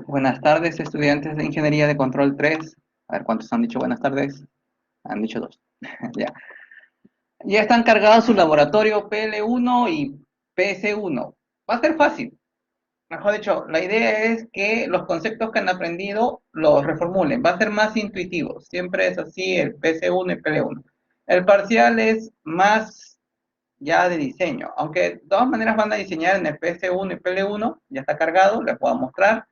Buenas tardes, estudiantes de Ingeniería de Control 3. A ver, ¿cuántos han dicho buenas tardes? Han dicho dos. Ya. Ya están cargados su laboratorio PL1 y PS1. Va a ser fácil. Mejor dicho, la idea es que los conceptos que han aprendido los reformulen. Va a ser más intuitivo. Siempre es así el PS1 y PL1. El parcial es más ya de diseño. Aunque de todas maneras van a diseñar en el PS1 y PL1. Ya está cargado, les puedo mostrar.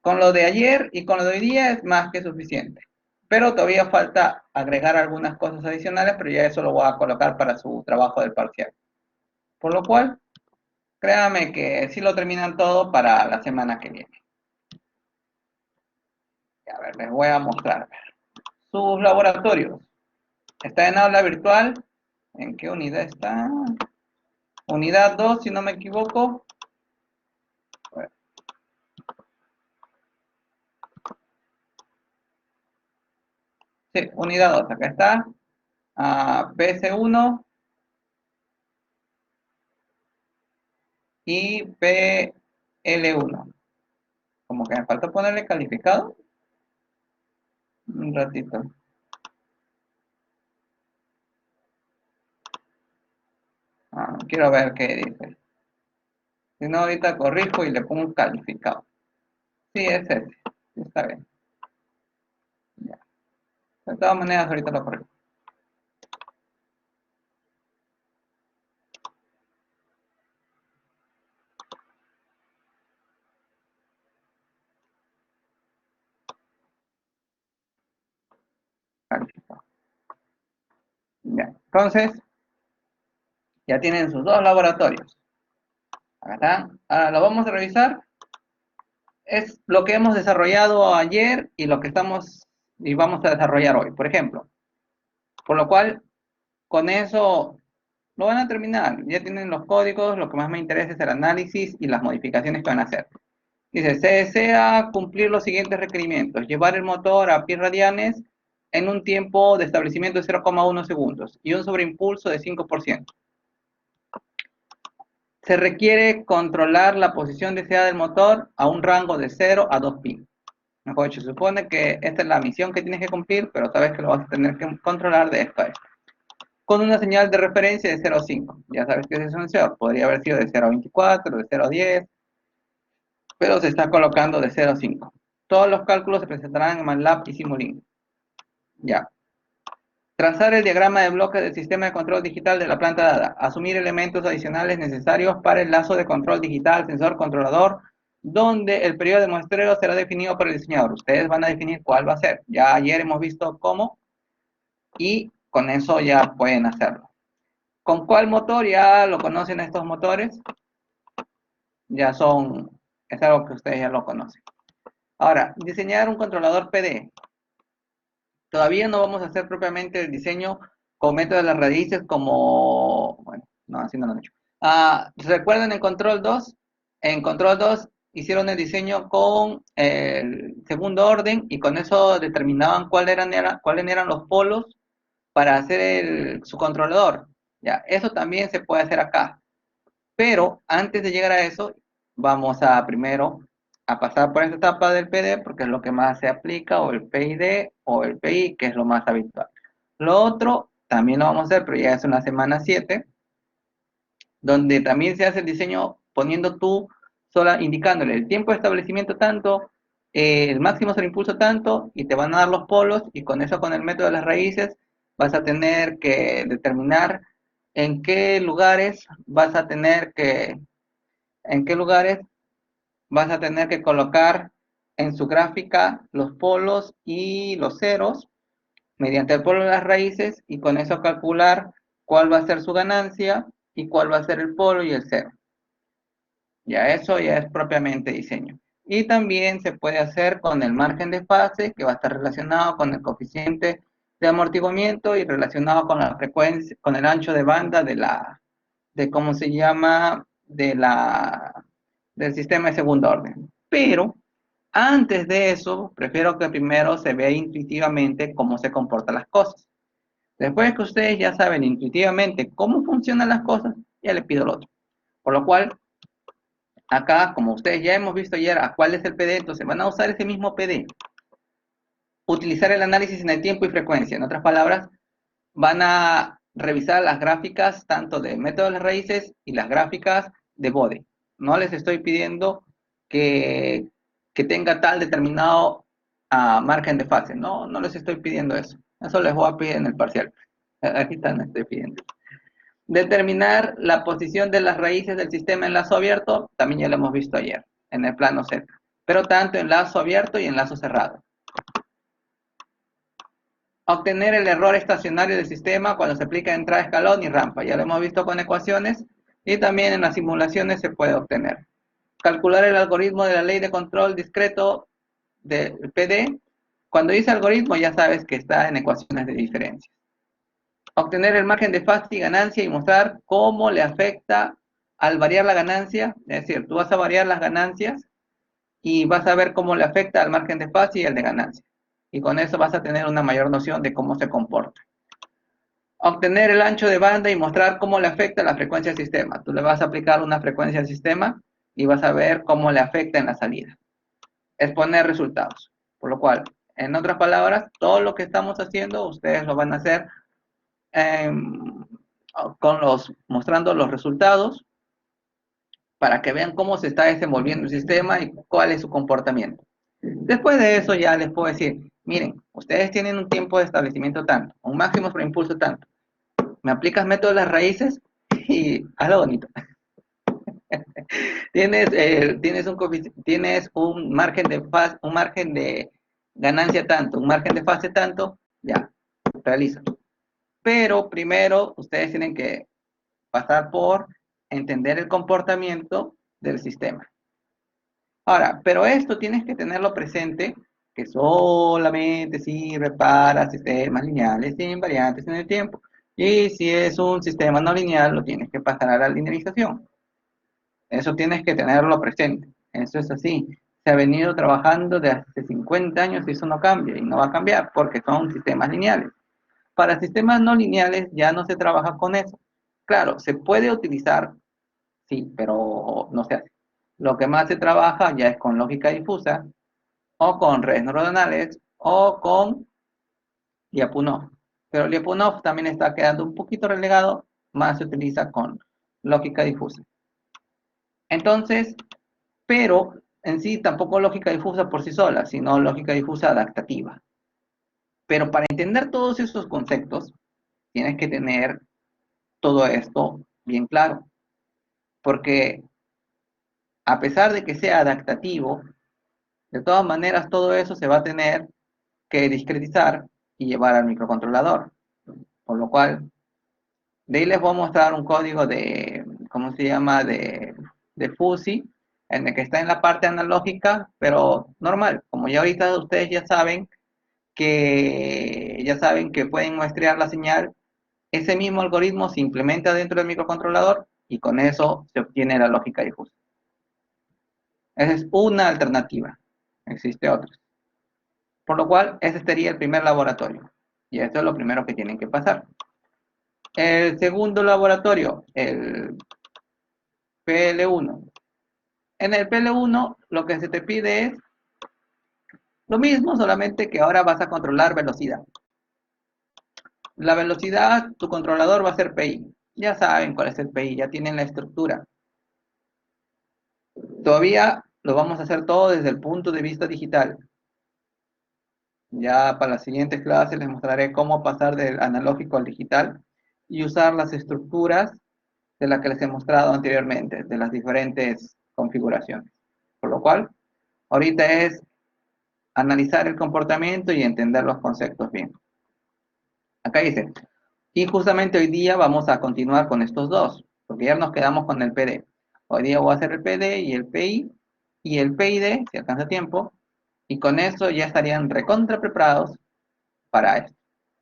Con lo de ayer y con lo de hoy día es más que suficiente. Pero todavía falta agregar algunas cosas adicionales, pero ya eso lo voy a colocar para su trabajo del parcial. Por lo cual, créanme que sí lo terminan todo para la semana que viene. A ver, les voy a mostrar. Sus laboratorios. Está en aula virtual. ¿En qué unidad está? Unidad 2, si no me equivoco. Sí, unidad 2, acá está. PS1 y PL1. Como que me falta ponerle calificado. Un ratito. Quiero ver qué dice. Si no, ahorita corrijo y le pongo un calificado. Sí, es ese. Sí, está bien. Ya. De todas maneras, ahorita lo corrijo. Calificado. Ya. Entonces, ya tienen sus dos laboratorios. Acá están. Ahora lo vamos a revisar. Es lo que hemos desarrollado ayer y lo que estamos y vamos a desarrollar hoy, por ejemplo. Por lo cual, con eso lo van a terminar. Ya tienen los códigos. Lo que más me interesa es el análisis y las modificaciones que van a hacer. Dice, se desea cumplir los siguientes requerimientos. Llevar el motor a pies radianes en un tiempo de establecimiento de 0,1 segundos y un sobreimpulso de 5%. Se requiere controlar la posición deseada del motor a un rango de 0 a 2 pi. Mejor dicho, se supone que esta es la misión que tienes que cumplir, pero sabes que lo vas a tener que controlar de esto a esto. Con una señal de referencia de 0 a 5. Ya sabes que es un sensor. Podría haber sido de 0 a 24, de 0 a 10, pero se está colocando de 0 a 5. Todos los cálculos se presentarán en MATLAB y Simulink. Ya. Trazar el diagrama de bloques del sistema de control digital de la planta dada. Asumir elementos adicionales necesarios para el lazo de control digital, sensor, controlador, donde el periodo de muestreo será definido por el diseñador. Ustedes van a definir cuál va a ser. Ya ayer hemos visto cómo y con eso ya pueden hacerlo. ¿Con cuál motor? Ya lo conocen estos motores. Ya son, es algo que ustedes ya lo conocen. Ahora, diseñar un controlador PD. Todavía no vamos a hacer propiamente el diseño con método de las raíces como, bueno, no, así no lo han hecho. ¿Recuerdan en Control 2? En Control 2 hicieron el diseño con el segundo orden y con eso determinaban cuáles eran los polos para hacer su controlador. Ya, eso también se puede hacer acá. Pero antes de llegar a eso, vamos a primero a pasar por esta etapa del PD, porque es lo que más se aplica, o el PID o el PI, que es lo más habitual. Lo otro también lo vamos a hacer, pero ya es una semana 7, donde también se hace el diseño poniendo tú sola, indicándole el tiempo de establecimiento tanto, el máximo sobre impulso tanto, y te van a dar los polos, y con eso, con el método de las raíces, vas a tener que determinar en qué lugares vas a tener que colocar en su gráfica los polos y los ceros mediante el polo de las raíces y con eso calcular cuál va a ser su ganancia y cuál va a ser el polo y el cero. Ya eso ya es propiamente diseño. Y también se puede hacer con el margen de fase, que va a estar relacionado con el coeficiente de amortiguamiento y relacionado con la frecuencia, con el ancho de banda de cómo se llama, del sistema de segundo orden. Pero antes de eso, prefiero que primero se vea intuitivamente cómo se comportan las cosas. Después que ustedes ya saben intuitivamente cómo funcionan las cosas, ya les pido lo otro. Por lo cual, acá, como ustedes ya hemos visto ayer a cuál es el PD, entonces van a usar ese mismo PD. Utilizar el análisis en el tiempo y frecuencia. En otras palabras, van a revisar las gráficas tanto de método de las raíces y las gráficas de Bode. No les estoy pidiendo que tenga tal determinado margen de fase. No, no les estoy pidiendo eso. Eso les voy a pedir en el parcial. Aquí están, estoy pidiendo. Determinar la posición de las raíces del sistema en lazo abierto, también ya lo hemos visto ayer, en el plano Z. Pero tanto en lazo abierto y en lazo cerrado. Obtener el error estacionario del sistema cuando se aplica entrada, escalón y rampa. Ya lo hemos visto con ecuaciones y también en las simulaciones se puede obtener. Calcular el algoritmo de la ley de control discreto del PD. Cuando dice algoritmo ya sabes que está en ecuaciones de diferencia. Obtener el margen de fase y ganancia y mostrar cómo le afecta al variar la ganancia. Es decir, tú vas a variar las ganancias y vas a ver cómo le afecta al margen de fase y el de ganancia. Y con eso vas a tener una mayor noción de cómo se comporta. Obtener el ancho de banda y mostrar cómo le afecta la frecuencia al sistema. Tú le vas a aplicar una frecuencia al sistema y vas a ver cómo le afecta en la salida. Exponer resultados. Por lo cual, en otras palabras, todo lo que estamos haciendo, ustedes lo van a hacer mostrando los resultados para que vean cómo se está desenvolviendo el sistema y cuál es su comportamiento. Después de eso ya les puedo decir, miren, ustedes tienen un tiempo de establecimiento tanto, un máximo por impulso tanto. Me aplicas método de las raíces y hazlo bonito. tienes un margen de ganancia tanto, un margen de fase tanto, ya, realiza. Pero primero ustedes tienen que pasar por entender el comportamiento del sistema. Ahora, pero esto tienes que tenerlo presente, que solamente sirve para sistemas lineales sin variantes en el tiempo. Y si es un sistema no lineal, lo tienes que pasar a la linealización. Eso tienes que tenerlo presente. Eso es así. Se ha venido trabajando de hace 50 años y eso no cambia y no va a cambiar porque son sistemas lineales. Para sistemas no lineales ya no se trabaja con eso. Claro, se puede utilizar, sí, pero no se hace. Lo que más se trabaja ya es con lógica difusa o con redes neuronales o con Lyapunov. Pero Lyapunov también está quedando un poquito relegado, más se utiliza con lógica difusa. Entonces, pero en sí tampoco lógica difusa por sí sola, sino lógica difusa adaptativa. Pero para entender todos esos conceptos, tienes que tener todo esto bien claro. Porque a pesar de que sea adaptativo, de todas maneras todo eso se va a tener que discretizar y llevar al microcontrolador. Por lo cual, de ahí les voy a mostrar un código de, ¿cómo se llama? De FUSI, en el que está en la parte analógica, pero normal. Como ya ahorita ustedes ya saben que pueden muestrear la señal, ese mismo algoritmo se implementa dentro del microcontrolador y con eso se obtiene la lógica difusa. Esa es una alternativa. Existe otra. Por lo cual, ese sería el primer laboratorio. Y esto es lo primero que tienen que pasar. El segundo laboratorio, el PL1. En el PL1 lo que se te pide es lo mismo, solamente que ahora vas a controlar velocidad. La velocidad, tu controlador va a ser PI. Ya saben cuál es el PI, ya tienen la estructura. Todavía lo vamos a hacer todo desde el punto de vista digital. Ya para las siguientes clases les mostraré cómo pasar del analógico al digital y usar las estructuras de las que les he mostrado anteriormente, de las diferentes configuraciones. Por lo cual, ahorita es analizar el comportamiento y entender los conceptos bien. Acá dice, y justamente hoy día vamos a continuar con estos dos, porque ya nos quedamos con el PD. Hoy día voy a hacer el PD y el PI y el PID, si alcanza tiempo, y con eso ya estarían recontra preparados para esto.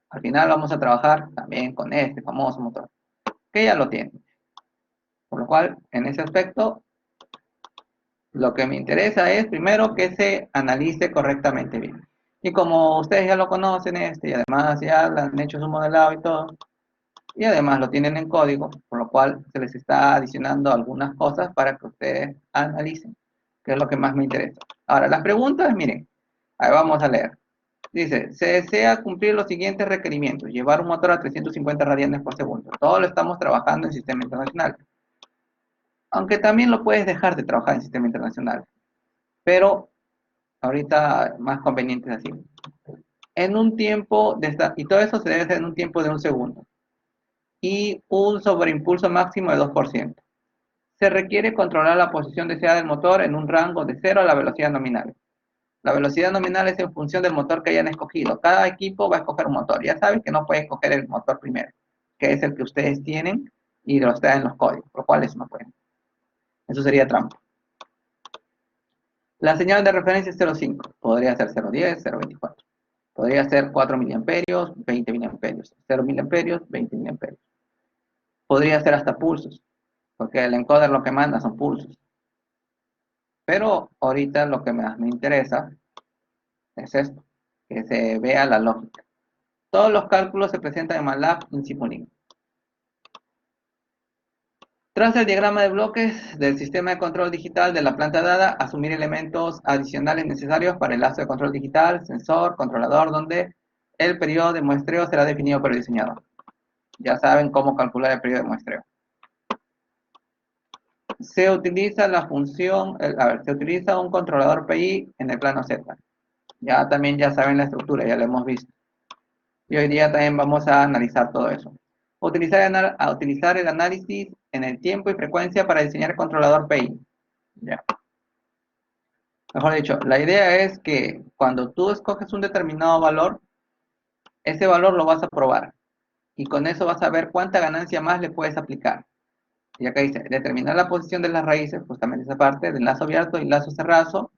Al final vamos a trabajar también con este famoso motor, que ya lo tienen. Por lo cual, en ese aspecto, lo que me interesa es primero que se analice correctamente bien. Y como ustedes ya lo conocen y además ya han hecho su modelado y todo, Y además lo tienen en código, por lo cual se les está adicionando algunas cosas para que ustedes analicen, que es lo que más me interesa. Ahora, las preguntas, miren, ahí vamos a leer. Dice, se desea cumplir los siguientes requerimientos. Llevar un motor a 350 radianes por segundo. Todo lo estamos trabajando en sistema internacional. Aunque también lo puedes dejar de trabajar en sistema internacional. Pero ahorita más conveniente es así. En un tiempo, y todo eso se debe hacer en un tiempo de 1 segundo. Y un sobreimpulso máximo de 2%. Se requiere controlar la posición deseada del motor en un rango de 0 a la velocidad nominal. La velocidad nominal es en función del motor que hayan escogido. Cada equipo va a escoger un motor. Ya saben que no pueden escoger el motor primero, que es el que ustedes tienen y lo está en los códigos, por lo cual eso no pueden. Eso sería trampa. La señal de referencia es 0,5. Podría ser 0,10, 0,24. Podría ser 4 miliamperios, 20 miliamperios. 0 miliamperios, 20 miliamperios. Podría ser hasta pulsos, porque el encoder lo que manda son pulsos. Pero ahorita lo que más me interesa es esto, que se vea la lógica. Todos los cálculos se presentan en MATLAB y en Simulink. Tras el diagrama de bloques del sistema de control digital de la planta dada, asumir elementos adicionales necesarios para el lazo de control digital, sensor, controlador, donde el periodo de muestreo será definido por el diseñador. Ya saben cómo calcular el periodo de muestreo. Se utiliza la función, se utiliza un controlador PI en el plano Z. Ya también ya saben la estructura, ya lo hemos visto. Y hoy día también vamos a analizar todo eso. Utilizar el análisis en el tiempo y frecuencia para diseñar el controlador PI. Ya. Mejor dicho, la idea es que cuando tú escoges un determinado valor, ese valor lo vas a probar. Y con eso vas a ver cuánta ganancia más le puedes aplicar. Y acá dice, determinar la posición de las raíces, justamente esa parte, del lazo abierto y lazo cerrado,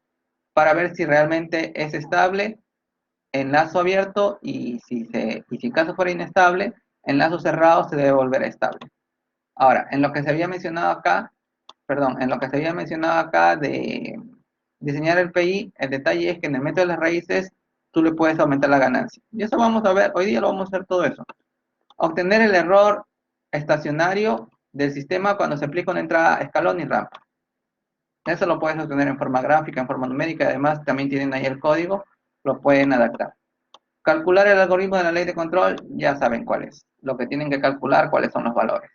para ver si realmente es estable en lazo abierto y si en caso fuera inestable, en lazo cerrado se debe volver estable. Ahora, en lo que se había mencionado acá, en lo que se había mencionado acá de diseñar el PI, el detalle es que en el método de las raíces tú le puedes aumentar la ganancia. Y eso vamos a ver, hoy día lo vamos a hacer todo eso. Obtener el error estacionario del sistema cuando se aplica una entrada escalón y rampa. Eso lo puedes obtener en forma gráfica, en forma numérica, además también tienen ahí el código, lo pueden adaptar. Calcular el algoritmo de la ley de control, ya saben cuál es. Lo que tienen que calcular, cuáles son los valores.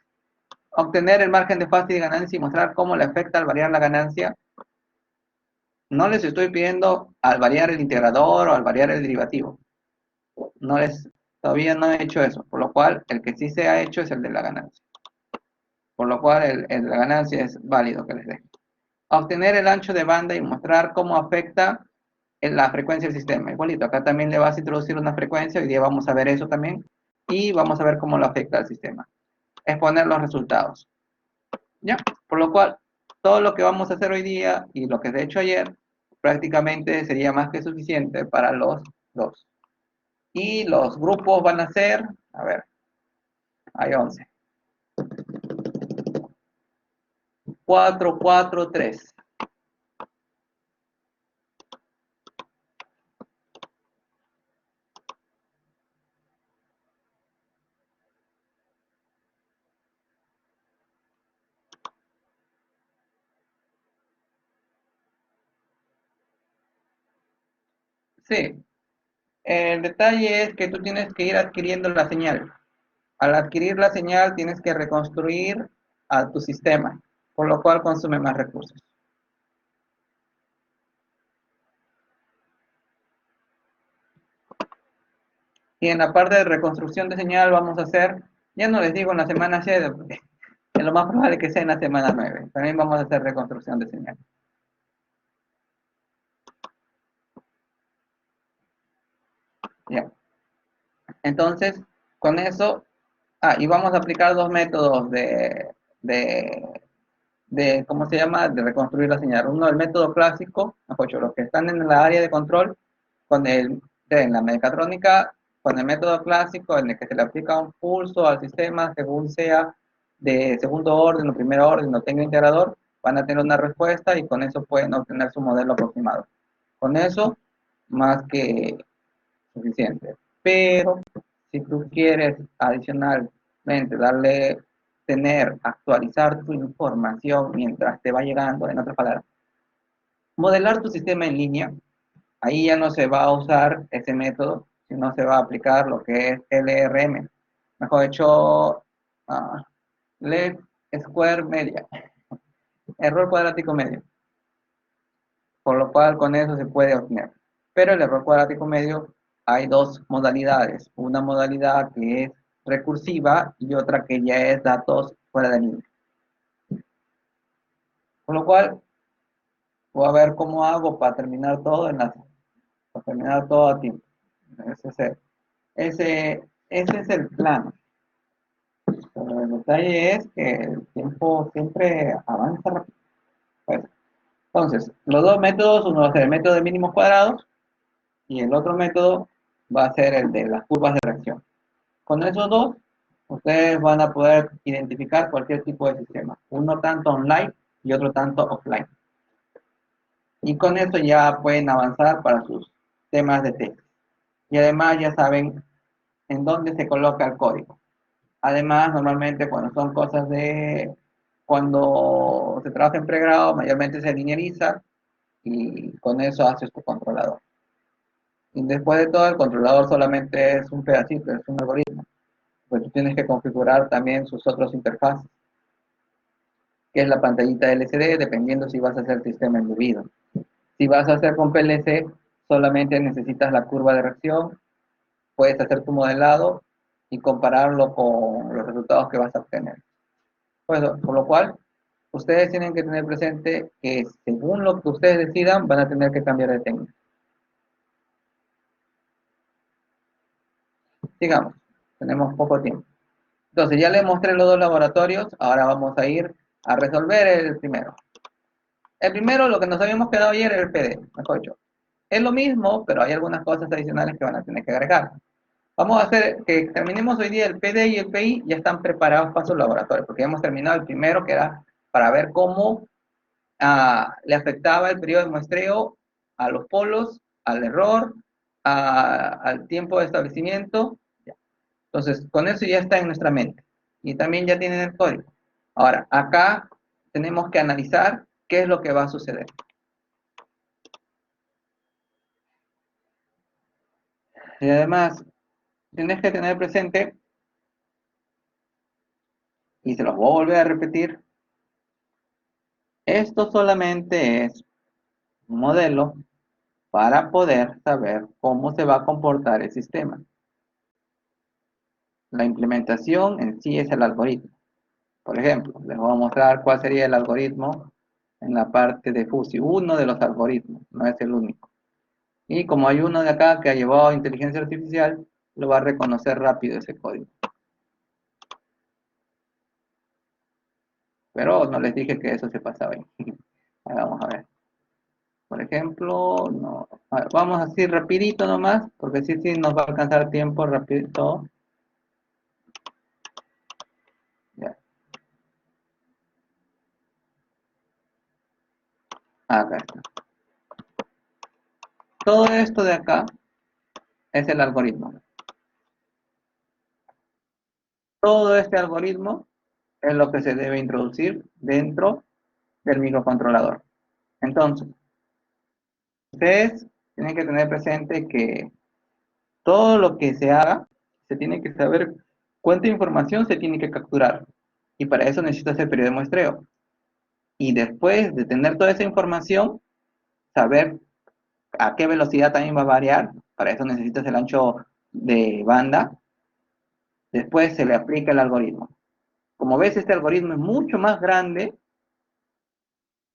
Obtener el margen de fácil de ganancia y mostrar cómo le afecta al variar la ganancia. No les estoy pidiendo al variar el integrador o al variar el derivativo. Todavía no he hecho eso, por lo cual el que sí se ha hecho es el de la ganancia. Por lo cual el de la ganancia es válido que les dé. Obtener el ancho de banda y mostrar cómo afecta en la frecuencia del sistema. Igualito, acá también le vas a introducir una frecuencia, hoy día vamos a ver eso también, y vamos a ver cómo lo afecta al sistema. Exponer los resultados. ¿Ya? Por lo cual, todo lo que vamos a hacer hoy día y lo que se ha hecho ayer, prácticamente sería más que suficiente para los dos. Y los grupos van a ser, a ver, hay 11. 4, 4, 3. Sí, el detalle es que tú tienes que ir adquiriendo la señal. Al adquirir la señal tienes que reconstruir a tu sistema, por lo cual consume más recursos. Y en la parte de reconstrucción de señal vamos a hacer, ya no les digo en la semana 7, porque es lo más probable que sea en la semana 9. También vamos a hacer reconstrucción de señal. Ya. Entonces, con eso, y vamos a aplicar dos métodos ¿cómo se llama? De reconstruir la señal. Uno, el método clásico, mejor dicho, los que están en la área de control, en la mecatrónica, con el método clásico en el que se le aplica un pulso al sistema según sea de segundo orden o primer orden, no tenga integrador, van a tener una respuesta y con eso pueden obtener su modelo aproximado. Con eso, más que suficiente. Pero si tú quieres adicional darle, actualizar tu información mientras te va llegando, en otras palabras, modelar tu sistema en línea. Ahí ya no se va a usar ese método, sino se va a aplicar lo que es LRM. Mejor dicho, Least Square Media, error cuadrático medio. Por lo cual con eso se puede obtener. Pero el error cuadrático medio hay dos modalidades. Una modalidad que es recursiva y otra que ya es datos fuera de línea. Por lo cual voy a ver cómo hago para terminar todo para terminar todo a tiempo. Ese es el plan. Pero el detalle es que el tiempo siempre avanza rápido. Pues, entonces, los dos métodos, uno va a ser el método de mínimos cuadrados y el otro método va a ser el de las curvas de reacción. Con esos dos, ustedes van a poder identificar cualquier tipo de sistema, uno tanto online y otro tanto offline. Y con eso ya pueden avanzar para sus temas de texto. Y además ya saben en dónde se coloca el código. Además, normalmente cuando se trabaja en pregrado, mayormente se linealiza y con eso haces tu controlador. Y después de todo, el controlador solamente es un pedacito, es un algoritmo. Pues tú tienes que configurar también sus otros interfaces, que es la pantallita LCD, dependiendo si vas a hacer sistema embebido. Si vas a hacer con PLC, solamente necesitas la curva de reacción, puedes hacer tu modelado y compararlo con los resultados que vas a obtener. Pues, por lo cual, ustedes tienen que tener presente que según lo que ustedes decidan, van a tener que cambiar de técnica. Sigamos, tenemos poco tiempo. Entonces, ya les mostré los dos laboratorios, ahora vamos a ir a resolver el primero. El primero, lo que nos habíamos quedado ayer, era el PD, mejor dicho. Es lo mismo, pero hay algunas cosas adicionales que van a tener que agregar. Vamos a hacer que terminemos hoy día el PD y el PI, ya están preparados para su laboratorio, porque ya hemos terminado el primero, que era para ver cómo le afectaba el periodo de muestreo a los polos, al error, al tiempo de establecimiento. Entonces, con eso ya está en nuestra mente. Y también ya tienen el código. Ahora, acá tenemos que analizar qué es lo que va a suceder. Y además, tienes que tener presente, y se los voy a volver a repetir, esto solamente es un modelo para poder saber cómo se va a comportar el sistema. La implementación en sí es el algoritmo. Por ejemplo, les voy a mostrar cuál sería el algoritmo en la parte de FUSI. Uno de los algoritmos, no es el único. Y como hay uno de acá que ha llevado inteligencia artificial, lo va a reconocer rápido ese código. Pero no les dije que eso se pasaba ahí. Vamos a ver. Por ejemplo, no. Vamos así rapidito nomás, porque sí nos va a alcanzar tiempo rapidito. Ya. Acá está. Todo esto de acá es el algoritmo. Todo este algoritmo es lo que se debe introducir dentro del microcontrolador. Entonces, ustedes tienen que tener presente que todo lo que se haga, se tiene que saber cuánta información se tiene que capturar. Y para eso necesitas el periodo de muestreo. Y después de tener toda esa información, saber a qué velocidad también va a variar. Para eso necesitas el ancho de banda. Después se le aplica el algoritmo. Como ves, este algoritmo es mucho más grande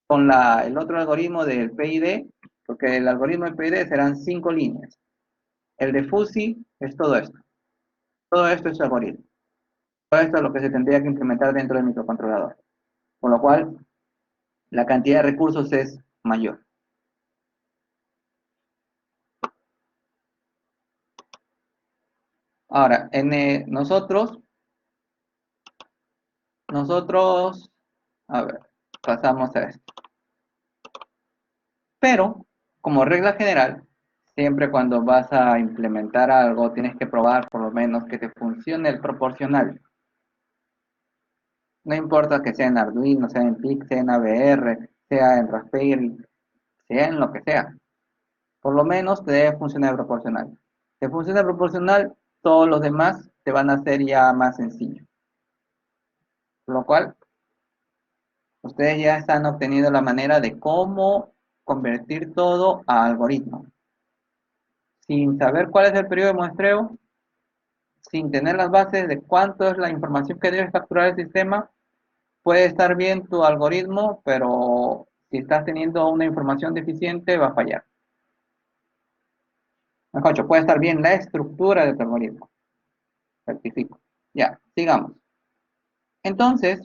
con el otro algoritmo del PID, porque el algoritmo del PID serán 5 líneas. El de FUSI es todo esto. Todo esto es algoritmo. Todo esto es lo que se tendría que implementar dentro del microcontrolador. Con lo cual, la cantidad de recursos es mayor. Ahora, nosotros, a ver, pasamos a esto. Pero, como regla general, siempre cuando vas a implementar algo, tienes que probar por lo menos que te funcione el proporcional. No importa que sea en Arduino, sea en PIC, sea en AVR, sea en Raspberry, sea en lo que sea. Por lo menos te debe funcionar proporcional. Si funciona proporcional, todos los demás te van a ser ya más sencillo. Por lo cual, ustedes ya están obteniendo la manera de cómo convertir todo a algoritmo. Sin saber cuál es el periodo de muestreo, sin tener las bases de cuánto es la información que debe capturar el sistema, puede estar bien tu algoritmo, pero si estás teniendo una información deficiente, va a fallar. Mejor dicho, puede estar bien la estructura de tu algoritmo. Rectifico. Ya, sigamos. Entonces,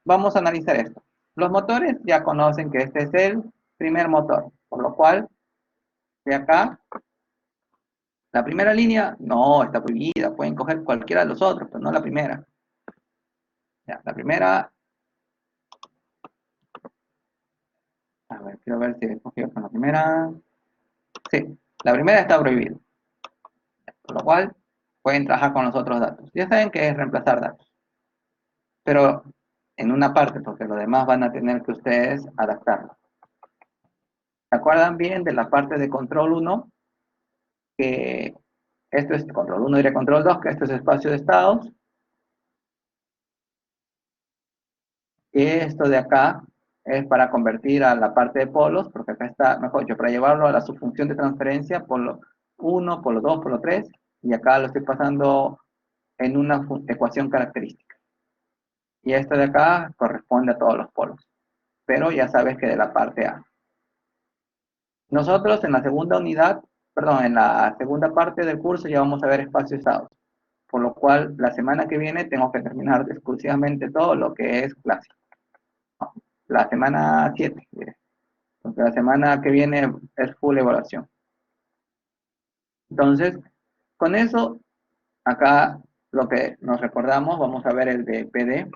vamos a analizar esto. Los motores ya conocen que este es el primer motor, por lo cual, de acá, la primera línea, no, está prohibida. Pueden coger cualquiera de los otros, pero no la primera. Ya, la primera, a ver, quiero ver si he escogido con la primera. Sí, la primera está prohibida, por lo cual pueden trabajar con los otros datos. Ya saben que es reemplazar datos, pero en una parte, porque los demás van a tener que ustedes adaptarlo. ¿Se acuerdan bien de la parte de control 1? Que esto es control 1 y control 2, que esto es espacio de estados. Y esto de acá es para convertir a la parte de polos, porque acá está, mejor dicho, para llevarlo a la subfunción de transferencia, polo 1, polo 2, polo 3, y acá lo estoy pasando en una ecuación característica. Y esto de acá corresponde a todos los polos, pero ya sabes que de la parte A. Nosotros en la segunda unidad, perdón, en la segunda parte del curso ya vamos a ver espacio estados, por lo cual la semana que viene tengo que terminar exclusivamente todo lo que es clásico. No, la semana 7, porque la semana que viene es full evaluación. Entonces, con eso, acá lo que nos recordamos, vamos a ver el de PD.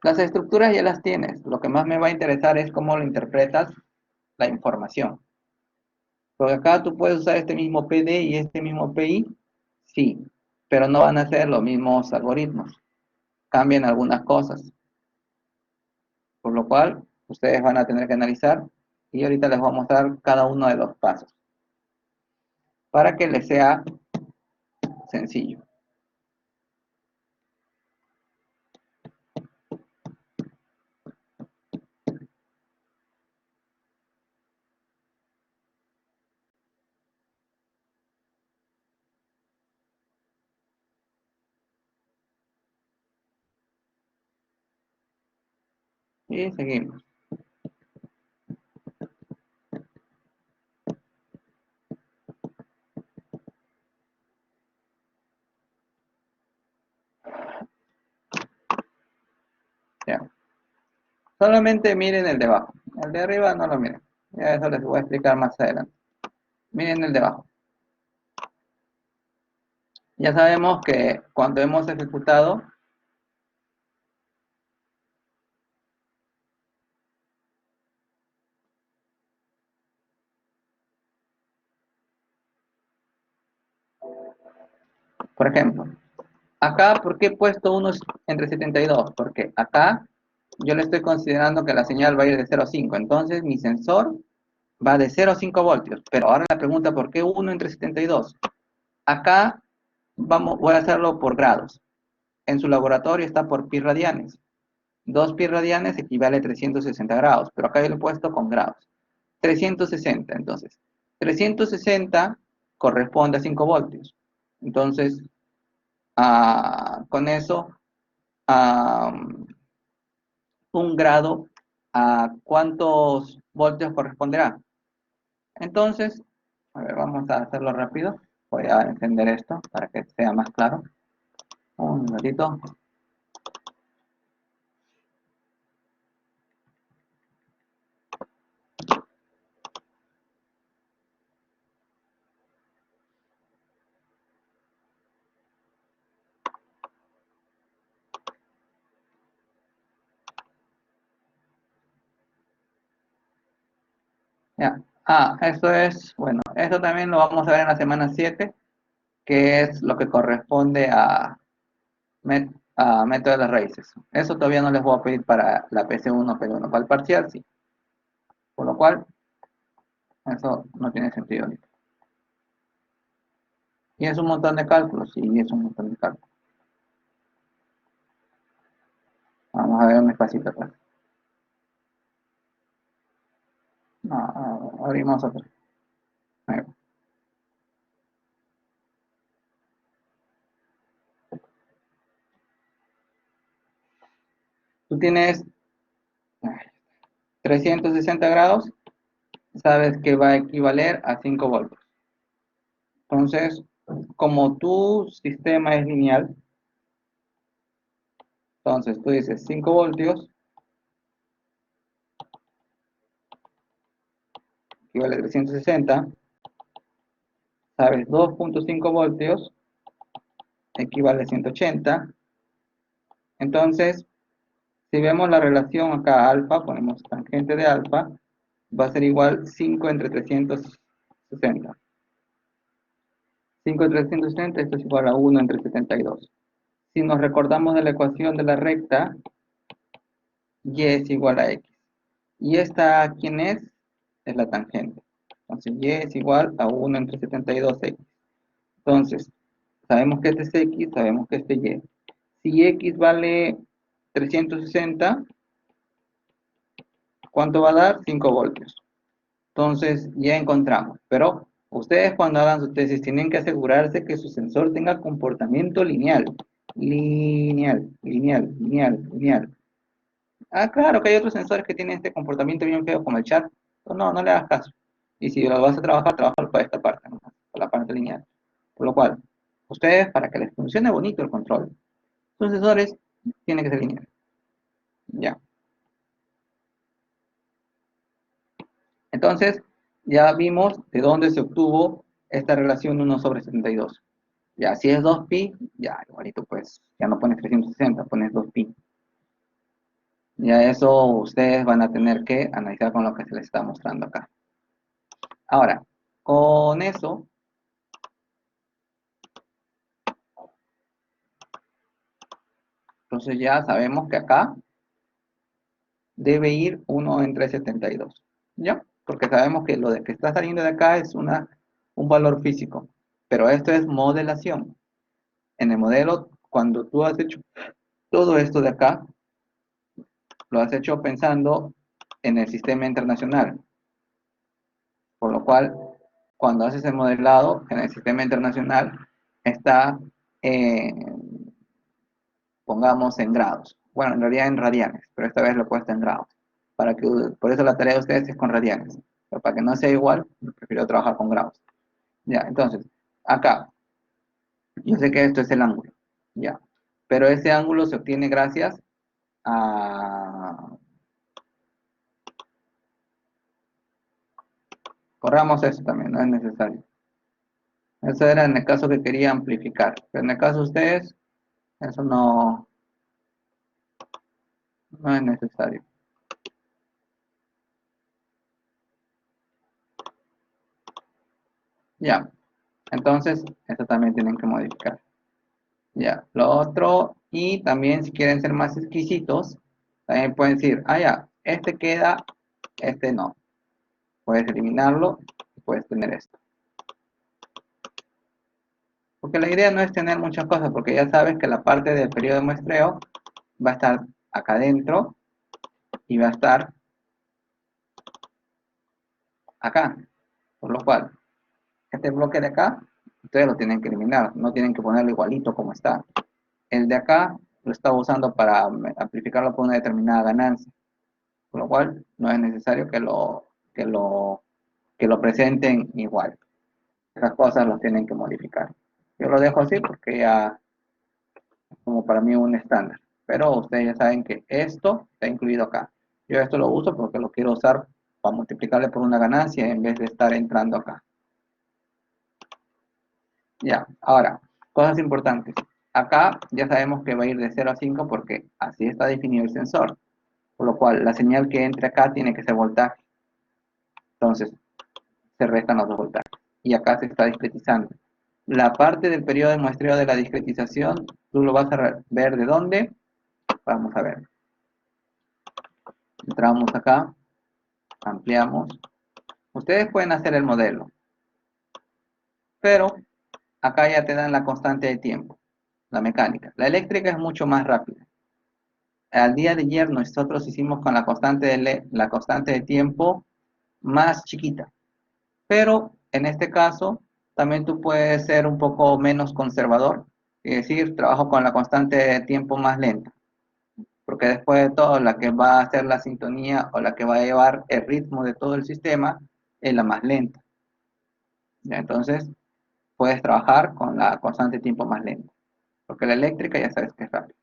Las estructuras ya las tienes, lo que más me va a interesar es cómo lo interpretas la información. Porque acá tú puedes usar este mismo PD y este mismo PI, sí, pero no van a ser los mismos algoritmos. Cambian algunas cosas. Por lo cual, ustedes van a tener que analizar y ahorita les voy a mostrar cada uno de los pasos para que les sea sencillo. Y seguimos. Ya. Solamente miren el de abajo. El de arriba no lo miren. Ya eso les voy a explicar más adelante. Miren el de abajo. Ya sabemos que cuando hemos ejecutado, por ejemplo, acá, ¿por qué he puesto unos entre 72? Porque acá yo le estoy considerando que la señal va a ir de 0 a 5. Entonces, mi sensor va de 0 a 5 voltios. Pero ahora la pregunta, ¿por qué 1 entre 72? Acá voy a hacerlo por grados. En su laboratorio está por pi radianes. 2 pi radianes equivale a 360 grados, pero acá yo lo he puesto con grados. 360, entonces. 360 corresponde a 5 voltios. Entonces, con eso, un grado, ¿a cuántos voltios corresponderá? Entonces, a ver, vamos a hacerlo rápido. Voy a encender esto para que sea más claro. Un ratito. Ya. Esto es, bueno, esto también lo vamos a ver en la semana 7. que es lo que corresponde a método de las raíces. Eso todavía no les voy a pedir para la PC1, pero bueno, para el parcial sí. Por lo cual, eso no tiene sentido ahorita. Y es un montón de cálculos, sí, es un montón de cálculos. Vamos a ver un espacito atrás. No, abrimos otro. Tú tienes 360 grados, sabes que va a equivaler a 5 voltios. Entonces, como tu sistema es lineal, entonces tú dices 5 voltios equivale a 360, sabes 2.5 voltios equivale a 180. Entonces, si vemos la relación acá alfa, ponemos tangente de alfa, va a ser igual 5 entre 360. 5 entre 360, esto es igual a 1 entre 72. Si nos recordamos de la ecuación de la recta, y es igual a x. ¿Y esta quién es? Es la tangente. Entonces y es igual a 1 entre 72x. Entonces, sabemos que este es x, sabemos que este es y. Si x vale 360, ¿cuánto va a dar? 5 voltios. Entonces, ya encontramos. Pero ustedes cuando hagan su tesis tienen que asegurarse que su sensor tenga comportamiento lineal. Lineal, lineal, lineal, lineal. Ah, claro que hay otros sensores que tienen este comportamiento bien feo como el chat. No, no le hagas caso. Y si lo vas a trabajar, trabajar para esta parte, ¿no? Para la parte lineal. Por lo cual, ustedes, para que les funcione bonito el control, sus sensores tienen que ser lineales. Ya. Entonces, ya vimos de dónde se obtuvo esta relación 1/72. Ya, si es 2pi, ya, igualito, pues, ya no pones 360, pones 2pi. Ya eso ustedes van a tener que analizar con lo que se les está mostrando acá. Ahora, con eso, entonces ya sabemos que acá debe ir 1 entre 72. ¿Ya? Porque sabemos que lo de que está saliendo de acá es un valor físico. Pero esto es modelación. En el modelo, cuando tú has hecho todo esto de acá, lo has hecho pensando en el sistema internacional. Por lo cual, cuando haces el modelado en el sistema internacional, está, eh, pongamos, en grados. Bueno, en realidad en radianes, pero esta vez lo he puesto en grados. Por eso la tarea de ustedes es con radianes. Pero para que no sea igual, prefiero trabajar con grados. Ya, entonces, acá, yo sé que esto es el ángulo. Ya. Pero ese ángulo se obtiene gracias a... Corramos eso también, no es necesario. Eso era en el caso que quería amplificar. Pero en el caso de ustedes, eso no es necesario. Ya. Entonces, eso también tienen que modificar. Ya. Lo otro, y también si quieren ser más exquisitos, también pueden decir, ah, ya, este queda, este no. Puedes eliminarlo y puedes tener esto. Porque la idea no es tener muchas cosas, porque ya sabes que la parte del periodo de muestreo va a estar acá adentro y va a estar acá. Por lo cual, este bloque de acá, ustedes lo tienen que eliminar, no tienen que ponerlo igualito como está. El de acá lo estaba usando para amplificarlo por una determinada ganancia, por lo cual no es necesario que lo presenten igual. Esas cosas las tienen que modificar. Yo lo dejo así porque ya es como para mí un estándar. Pero ustedes ya saben que esto está incluido acá. Yo esto lo uso porque lo quiero usar para multiplicarle por una ganancia en vez de estar entrando acá. Ya, ahora, cosas importantes. Acá ya sabemos que va a ir de 0 a 5 porque así está definido el sensor. Por lo cual, la señal que entre acá tiene que ser voltaje. Entonces, se restan los dos voltajes. Y acá se está discretizando. La parte del periodo de muestreo de la discretización, tú lo vas a ver de dónde. Vamos a ver. Entramos acá, ampliamos. Ustedes pueden hacer el modelo, pero acá ya te dan la constante de tiempo, la mecánica. La eléctrica es mucho más rápida. Al día de ayer nosotros hicimos con la constante de tiempo más chiquita, pero en este caso también tú puedes ser un poco menos conservador, es decir, trabajo con la constante de tiempo más lenta, porque después de todo la que va a hacer la sintonía o la que va a llevar el ritmo de todo el sistema es la más lenta. ¿Ya? Entonces puedes trabajar con la constante de tiempo más lenta, porque la eléctrica ya sabes que es rápida.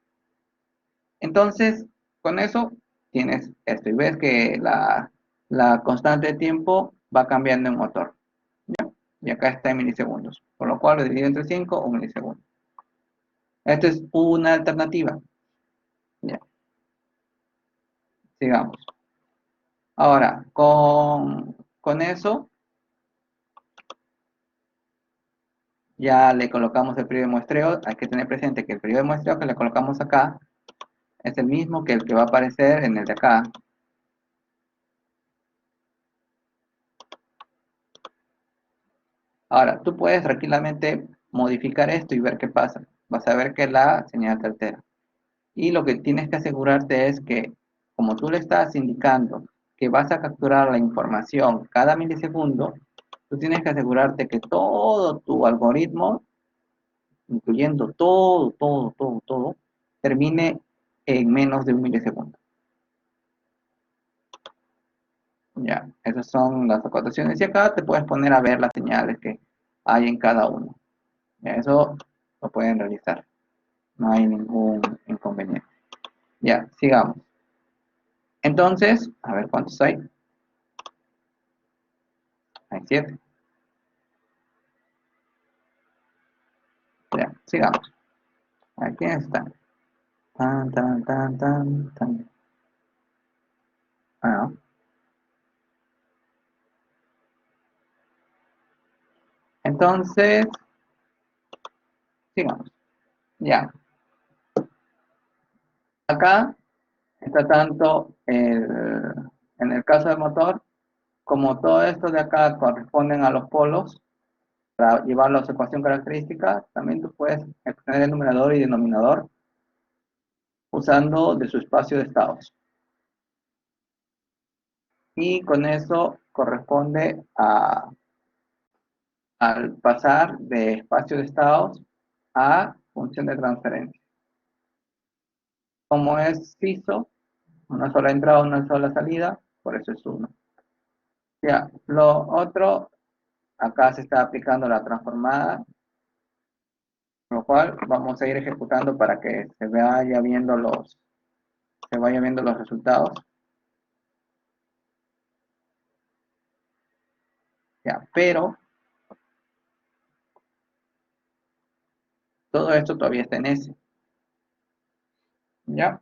Entonces, con eso tienes esto y ves que la constante de tiempo va cambiando en motor. ¿Ya? Y acá está en milisegundos, por lo cual lo divido entre 5 o milisegundos. Esta es una alternativa. Ya, sigamos. Ahora, con eso ya le colocamos el periodo de muestreo. Hay que tener presente que el periodo de muestreo que le colocamos acá es el mismo que el que va a aparecer en el de acá. Ahora, tú puedes tranquilamente modificar esto y ver qué pasa. Vas a ver que la señal te altera. Y lo que tienes que asegurarte es que, como tú le estás indicando que vas a capturar la información cada milisegundo, tú tienes que asegurarte que todo tu algoritmo, incluyendo todo, termine en menos de un milisegundo. Ya, esas son las acotaciones. Y acá te puedes poner a ver las señales que hay en cada uno. Ya, eso lo pueden realizar. No hay ningún inconveniente. Ya, sigamos. Entonces, a ver cuántos hay. Hay 7. Ya, sigamos. Aquí están. Tan. Ah, no. Entonces, sigamos. Ya. Acá está tanto en el caso del motor, como todo esto de acá corresponden a los polos, para llevarlo a su ecuación característica, también tú puedes extender el numerador y denominador usando de su espacio de estados. Y con eso corresponde al pasar de espacio de estados a función de transferencia. Como es FISO, una sola entrada, una sola salida, por eso es 1. Ya, lo otro, acá se está aplicando la transformada, lo cual vamos a ir ejecutando para que se vayan viendo los resultados. Ya, pero todo esto todavía está en S. Ya,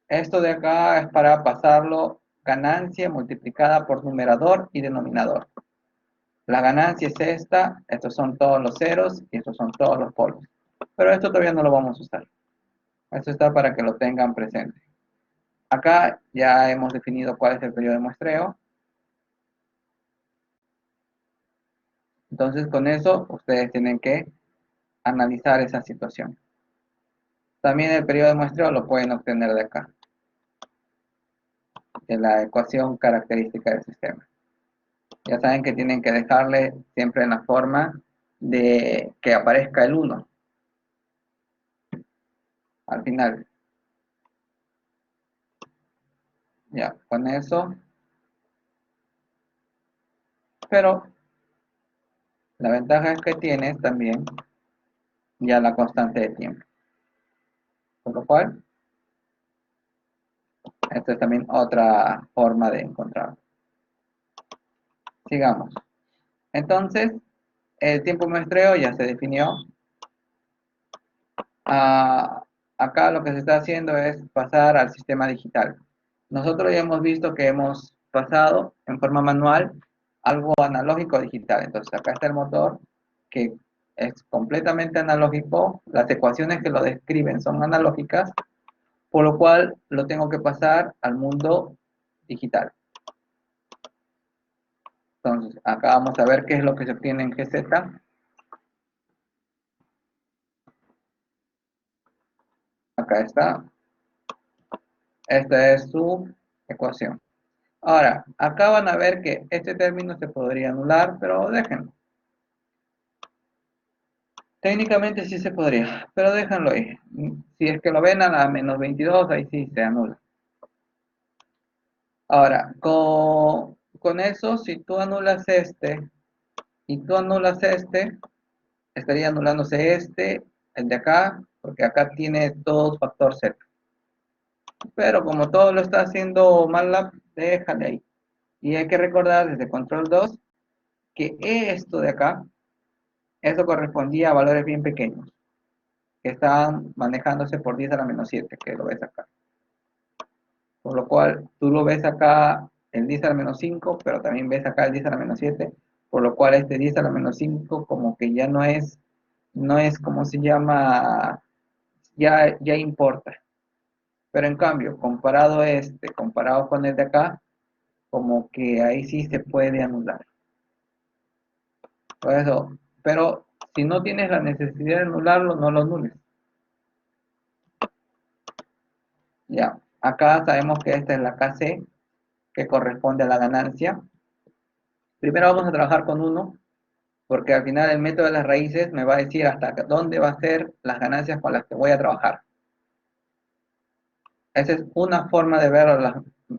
esto de acá es para pasarlo ganancia multiplicada por numerador y denominador. La ganancia es esta, estos son todos los ceros y estos son todos los polos. Pero esto todavía no lo vamos a usar. Esto está para que lo tengan presente. Acá ya hemos definido cuál es el periodo de muestreo. Entonces con eso ustedes tienen que analizar esa situación. También el periodo de muestreo lo pueden obtener de acá, de la ecuación característica del sistema. Ya saben que tienen que dejarle siempre en la forma de que aparezca el 1 al final. Ya, con eso. Pero la ventaja es que tienes también ya la constante de tiempo. Por lo cual, esta es también otra forma de encontrarlo. Sigamos. Entonces, el tiempo muestreo ya se definió. Acá lo que se está haciendo es pasar al sistema digital. Nosotros ya hemos visto que hemos pasado en forma manual algo analógico a digital. Entonces acá está el motor que es completamente analógico, las ecuaciones que lo describen son analógicas, por lo cual lo tengo que pasar al mundo digital. Entonces, acá vamos a ver qué es lo que se obtiene en GZ. Acá está. Esta es su ecuación. Ahora, acá van a ver que este término se podría anular, pero déjenlo. Técnicamente sí se podría, pero déjenlo ahí. Si es que lo ven a la menos 22, ahí sí se anula. Ahora, con eso, si tú anulas este y tú anulas este, estaría anulándose este, el de acá, porque acá tiene todo factor Z. Pero como todo lo está haciendo MATLAB, déjale ahí. Y hay que recordar desde control 2 que esto de acá, eso correspondía a valores bien pequeños, que estaban manejándose por 10 a la menos 7, que lo ves acá. Por lo cual, tú lo ves acá el 10 a la menos 5, pero también ves acá el 10 a la menos 7, por lo cual este 10 a la menos 5 como que ya no es como se llama, ya importa. Pero en cambio, comparado con el de acá, como que ahí sí se puede anular. Por eso, pero si no tienes la necesidad de anularlo, no lo anules. Ya, acá sabemos que esta es la KC, que corresponde a la ganancia. Primero vamos a trabajar con 1, porque al final el método de las raíces me va a decir hasta dónde va a ser las ganancias con las que voy a trabajar. Esa es una forma de ver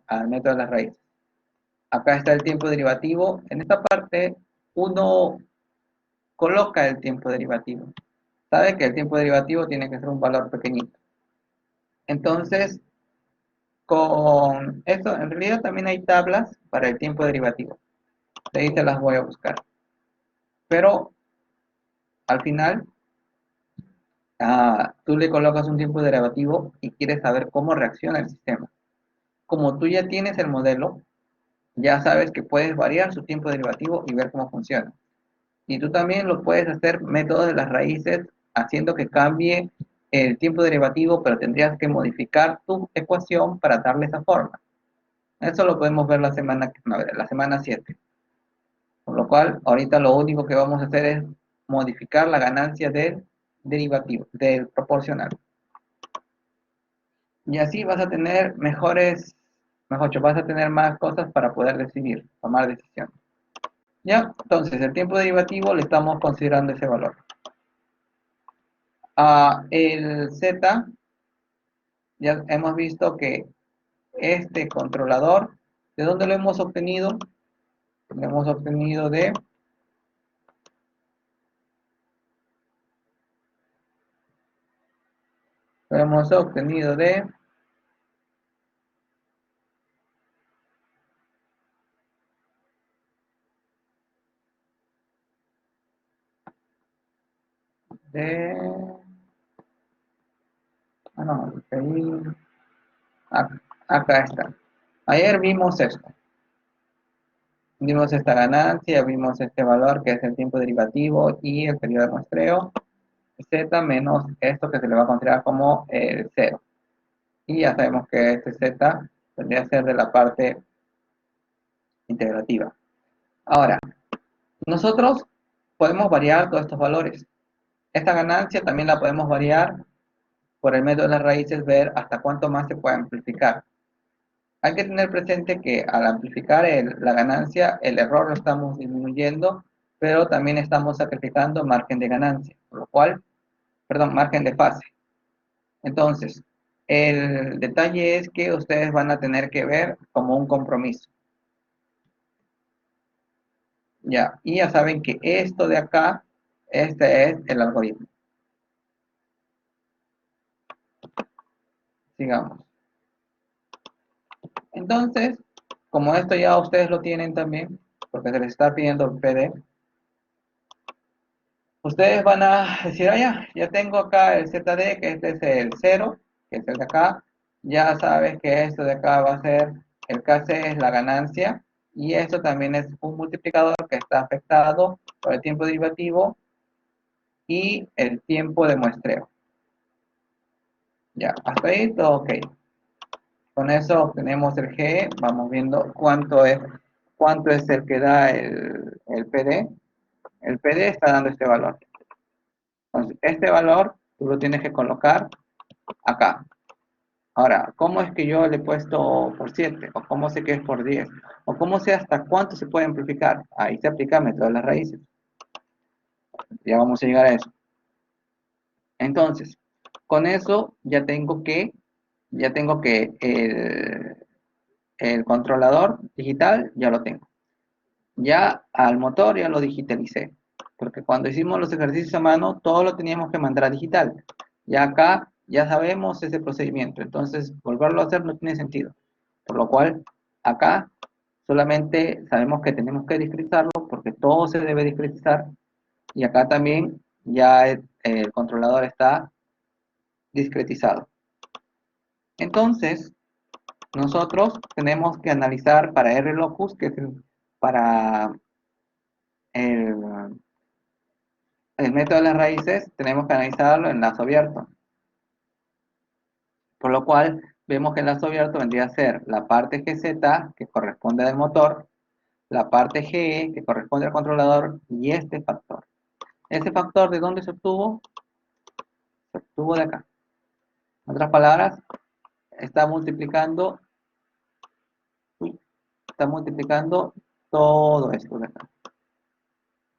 al método de las raíces. Acá está el tiempo derivativo. En esta parte, uno coloca el tiempo derivativo. Sabe que el tiempo derivativo tiene que ser un valor pequeñito. Entonces, con esto, en realidad también hay tablas para el tiempo derivativo. De ahí te las voy a buscar. Pero, al final, tú le colocas un tiempo derivativo y quieres saber cómo reacciona el sistema. Como tú ya tienes el modelo, ya sabes que puedes variar su tiempo derivativo y ver cómo funciona. Y tú también lo puedes hacer métodos de las raíces haciendo que cambie el tiempo derivativo, pero tendrías que modificar tu ecuación para darle esa forma. Eso lo podemos ver la semana 7. Con lo cual, ahorita lo único que vamos a hacer es modificar la ganancia del derivativo, del proporcional. Y así vas a tener mejor dicho, vas a tener más cosas para poder decidir, tomar decisiones. Ya, entonces el tiempo derivativo le estamos considerando ese valor. El Z, ya hemos visto que este controlador, ¿de dónde lo hemos obtenido? Lo hemos obtenido de lo hemos obtenido de no, acá está. Ayer vimos esto. Vimos esta ganancia, vimos este valor que es el tiempo derivativo y el periodo de muestreo, Z menos esto que se le va a considerar como el 0. Y ya sabemos que este Z tendría que ser de la parte integrativa. Ahora, nosotros podemos variar todos estos valores. Esta ganancia también la podemos variar por el método de las raíces, ver hasta cuánto más se puede amplificar. Hay que tener presente que al amplificar la ganancia, el error lo estamos disminuyendo, pero también estamos sacrificando margen de ganancia, por lo cual, perdón, margen de fase. Entonces, el detalle es que ustedes van a tener que ver como un compromiso. Ya, y ya saben que esto de acá, este es el algoritmo. Sigamos. Entonces, como esto ya ustedes lo tienen también, porque se les está pidiendo el PD, ustedes van a decir, ya tengo acá el ZD, que este es el 0, que es el de acá. Ya sabes que esto de acá va a ser, el KC es la ganancia, y esto también es un multiplicador que está afectado por el tiempo derivativo, y el tiempo de muestreo. Ya, hasta ahí todo ok. Con eso obtenemos el G, vamos viendo cuánto es el que da el PD. El PD está dando este valor. Entonces, este valor tú lo tienes que colocar acá. Ahora, ¿cómo es que yo le he puesto por 7? ¿O cómo sé que es por 10? ¿O cómo sé hasta cuánto se puede amplificar? Ahí se aplica el método de las raíces. Ya vamos a llegar a eso. Entonces, con eso ya tengo que el controlador digital ya lo tengo. Ya al motor ya lo digitalicé. Porque cuando hicimos los ejercicios a mano, todo lo teníamos que mandar a digital. Ya acá ya sabemos ese procedimiento. Entonces, volverlo a hacer no tiene sentido. Por lo cual, acá solamente sabemos que tenemos que discretizarlo porque todo se debe discretizar. Y acá también ya el controlador está discretizado. Entonces, nosotros tenemos que analizar para R-locus, que es para el, el método de las raíces, tenemos que analizarlo en lazo abierto. Por lo cual, vemos que el lazo abierto vendría a ser la parte GZ, que corresponde al motor, la parte GE, que corresponde al controlador, y este factor. ¿Ese factor de dónde se obtuvo? Se obtuvo de acá. En otras palabras, está multiplicando, está multiplicando todo esto de acá.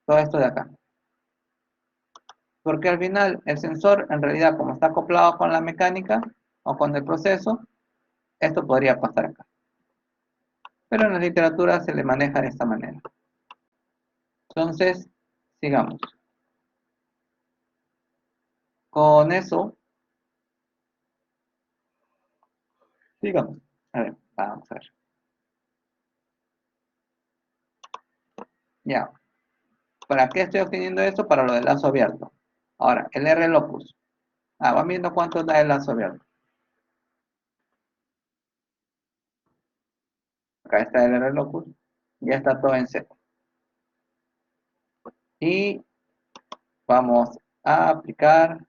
Todo esto de acá. Porque al final el sensor, en realidad, como está acoplado con la mecánica o con el proceso, esto podría pasar acá. Pero en la literatura se le maneja de esta manera. Entonces, sigamos. Con eso, sigamos. A ver, vamos a ver. Ya. ¿Para qué estoy obteniendo esto? Para lo del lazo abierto. Ahora, el R locus. Van viendo cuánto da el lazo abierto. Acá está el R locus. Ya está todo en Z. Y vamos a aplicar.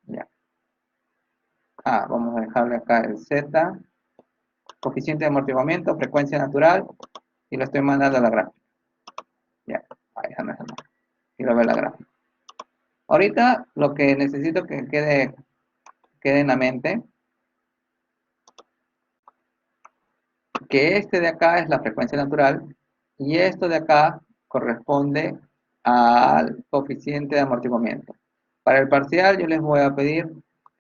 Ya. Vamos a dejarle acá el Z. Coeficiente de amortiguamiento, frecuencia natural. Y lo estoy mandando a la gráfica. Ya. Ahí está. Y lo ve la gráfica. Ahorita lo que necesito que quede en la mente, que este de acá es la frecuencia natural y esto de acá corresponde al coeficiente de amortiguamiento. Para el parcial yo les voy a pedir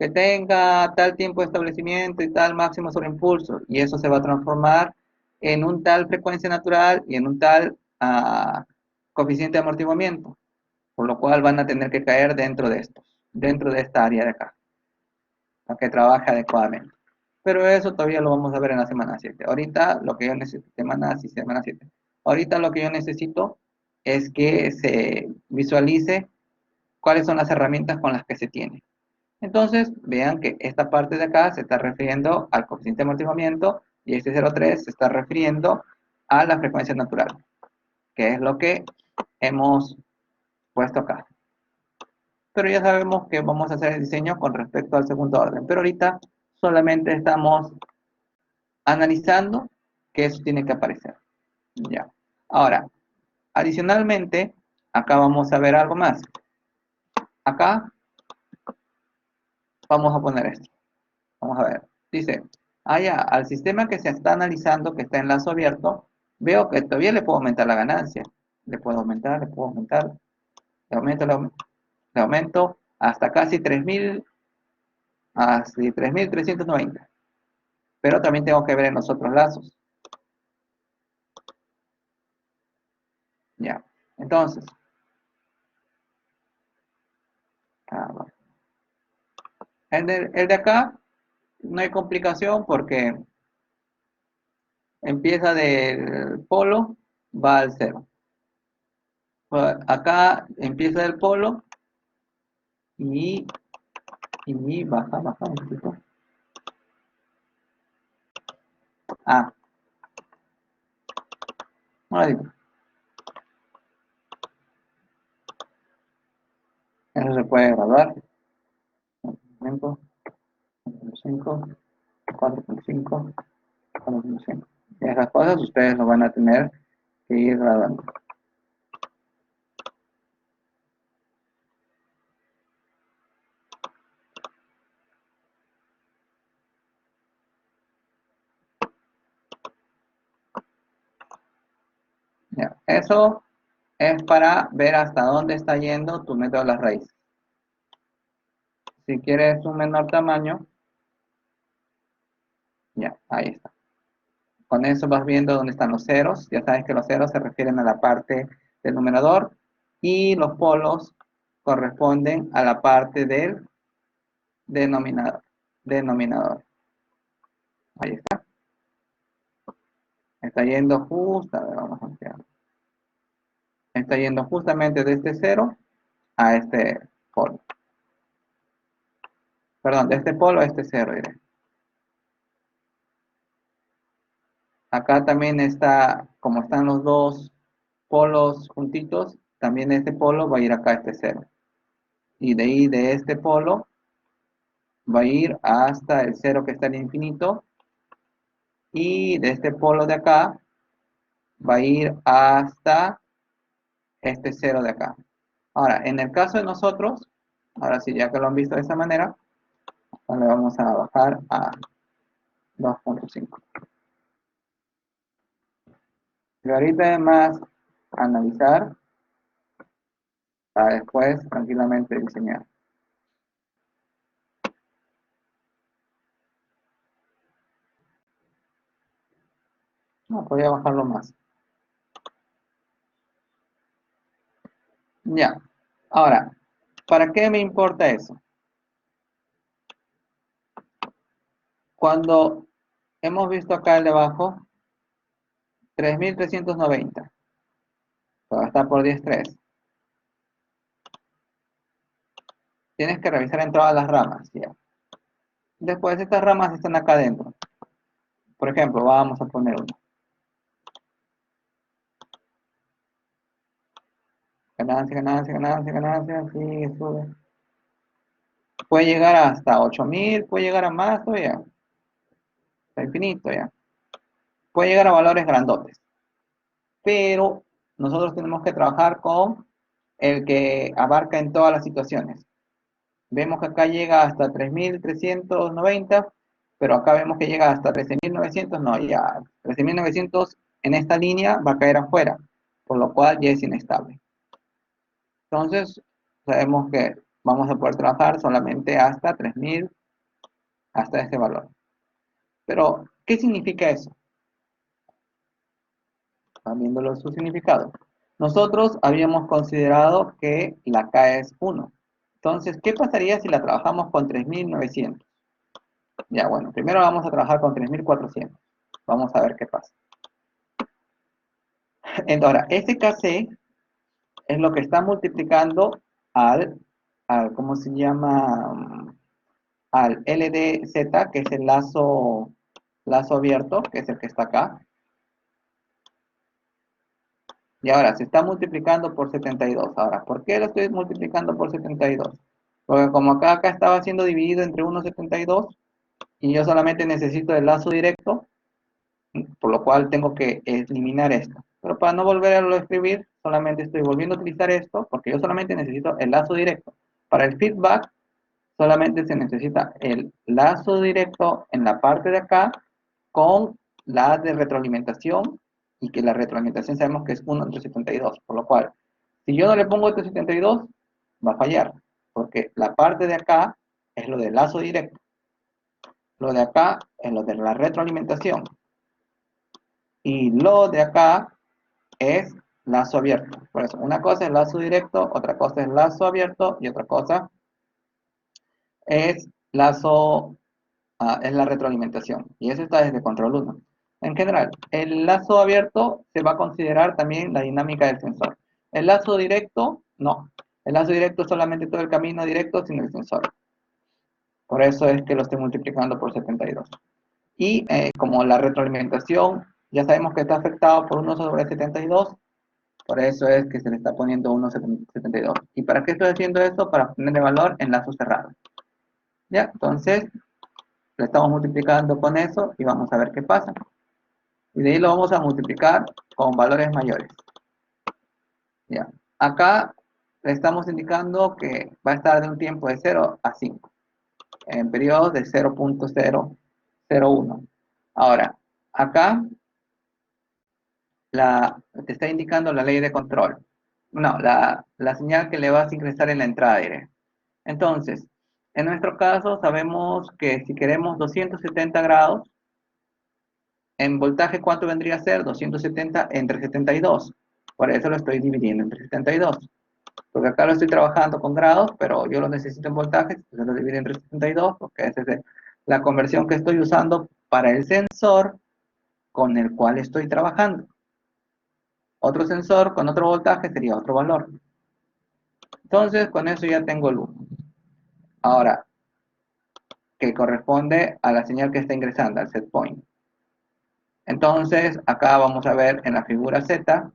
que tenga tal tiempo de establecimiento y tal máximo sobre impulso, y eso se va a transformar en un tal frecuencia natural y en un tal coeficiente de amortiguamiento, por lo cual van a tener que caer dentro de esta área de acá, para que trabaje adecuadamente. Pero eso todavía lo vamos a ver en la semana 7. Ahorita lo que yo necesito, semana 7. Ahorita lo que yo necesito es que se visualice cuáles son las herramientas con las que se tiene. Entonces, vean que esta parte de acá se está refiriendo al coeficiente de amortiguamiento y este 0,3 se está refiriendo a la frecuencia natural, que es lo que hemos puesto acá. Pero ya sabemos que vamos a hacer el diseño con respecto al segundo orden. Pero ahorita solamente estamos analizando que eso tiene que aparecer. Ya. Ahora, adicionalmente, acá vamos a ver algo más. Acá vamos a poner esto. Vamos a ver. Dice, ya, al sistema que se está analizando, que está en lazo abierto, veo que todavía le puedo aumentar la ganancia. Le puedo aumentar, le aumento hasta casi 3.000, así 3.390. Pero también tengo que ver en los otros lazos. Ya. Entonces, bueno. El de acá no hay complicación porque empieza del polo, va al cero. Acá empieza del polo y, baja un poquito. Ahora sí, eso se puede graduar. 5, 5, 4.5, 4.5. Y esas cosas ustedes lo van a tener que ir graduando. Ya, eso es para ver hasta dónde está yendo tu método de las raíces. Si quieres un menor tamaño, ya, ahí está. Con eso vas viendo dónde están los ceros. Ya sabes que los ceros se refieren a la parte del numerador y los polos corresponden a la parte del denominador. Ahí está. Está yendo justo, a ver, vamos a ampliar. Está yendo justamente de este cero a este polo. Perdón, de este polo a este cero, diré. Acá también está, como están los dos polos juntitos, también este polo va a ir acá a este cero. Y de ahí, de este polo, va a ir hasta el cero que está en infinito. Y de este polo de acá, va a ir hasta este cero de acá. Ahora, en el caso de nosotros, ahora sí, ya que lo han visto de esa manera, le vamos a bajar a 2.5. Y ahorita es más analizar para después tranquilamente diseñar. No, podría bajarlo más. Ya. Ahora, ¿para qué me importa eso? Cuando hemos visto acá el de abajo, 3.390. Está por 10.3. Tienes que revisar en todas las ramas. ¿Ya? Después estas ramas están acá adentro. Por ejemplo, vamos a poner una. Ganancia, ganancia, ganancia, ganancia. Sigue, sube. Puede llegar hasta 8.000, puede llegar a más todavía. Está infinito ya. Puede llegar a valores grandotes. Pero nosotros tenemos que trabajar con el que abarca en todas las situaciones. Vemos que acá llega hasta 3.390, pero acá vemos que llega hasta 13.900, no, ya 13.900 en esta línea va a caer afuera, por lo cual ya es inestable. Entonces, sabemos que vamos a poder trabajar solamente hasta 3.000, hasta este valor. Pero, ¿qué significa eso? Están viendo su significado. Nosotros habíamos considerado que la K es 1. Entonces, ¿qué pasaría si la trabajamos con 3.900? Ya, bueno, primero vamos a trabajar con 3.400. Vamos a ver qué pasa. Ahora, este KC es lo que está multiplicando al ¿cómo se llama? Al LDZ, que es el lazo abierto, que es el que está acá. Y ahora se está multiplicando por 72. Ahora, ¿por qué lo estoy multiplicando por 72? Porque como acá estaba siendo dividido entre 1,72 y yo solamente necesito el lazo directo, por lo cual tengo que eliminar esto. Pero para no volver a escribir, solamente estoy volviendo a utilizar esto, porque yo solamente necesito el lazo directo. Para el feedback, solamente se necesita el lazo directo en la parte de acá con la de retroalimentación, y que la retroalimentación sabemos que es 1 entre 72, por lo cual, si yo no le pongo este 72, va a fallar, porque la parte de acá es lo del lazo directo, lo de acá es lo de la retroalimentación, y lo de acá es lazo abierto. Por eso, una cosa es lazo directo, otra cosa es lazo abierto, y otra cosa es lazo, es la retroalimentación. Y eso está desde control 1. En general, el lazo abierto se va a considerar también la dinámica del sensor. El lazo directo, no. El lazo directo es solamente todo el camino directo sin el sensor. Por eso es que lo estoy multiplicando por 72. Y como la retroalimentación Ya sabemos que está afectado por 1/72, por eso es que se le está poniendo 1/72. ¿Y para qué estoy haciendo esto? Para ponerle valor en lazo cerrado. Ya, entonces lo estamos multiplicando con eso y vamos a ver qué pasa. Y de ahí lo vamos a multiplicar con valores mayores. Ya, acá le estamos indicando que va a estar de un tiempo de 0 a 5, en periodos de 0.001. Ahora, acá te está indicando la ley de control. No, la señal que le vas a ingresar en la entrada de aire. Entonces, en nuestro caso sabemos que si queremos 270 grados, en voltaje, ¿cuánto vendría a ser? 270 entre 72. Por eso lo estoy dividiendo entre 72. Porque acá lo estoy trabajando con grados, pero yo lo necesito en voltajes, entonces lo divido entre 72, porque esa es la conversión que estoy usando para el sensor con el cual estoy trabajando. Otro sensor con otro voltaje sería otro valor. Entonces, con eso ya tengo el 1. Ahora, que corresponde a la señal que está ingresando, al set point. Entonces, acá vamos a ver en la figura Z,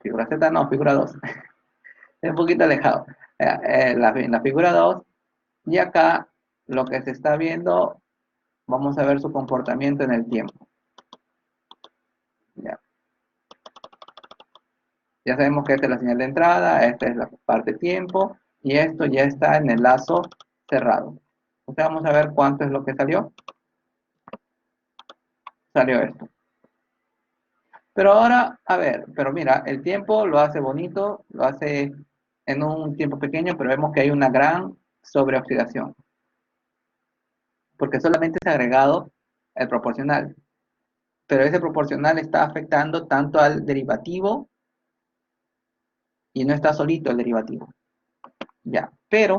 figura Z no, figura 2, es un poquito alejado. En la figura 2, y acá lo que se está viendo, vamos a ver su comportamiento en el tiempo. Ya, ya sabemos que esta es la señal de entrada, esta es la parte tiempo, y esto ya está en el lazo cerrado. Entonces vamos a ver cuánto es lo que salió. Salió esto. Pero ahora, a ver, pero mira, el tiempo lo hace bonito, lo hace en un tiempo pequeño, pero vemos que hay una gran sobreoxidación, porque solamente se ha agregado el proporcional, pero ese proporcional está afectando tanto al derivativo y no está solito el derivativo. Ya, pero,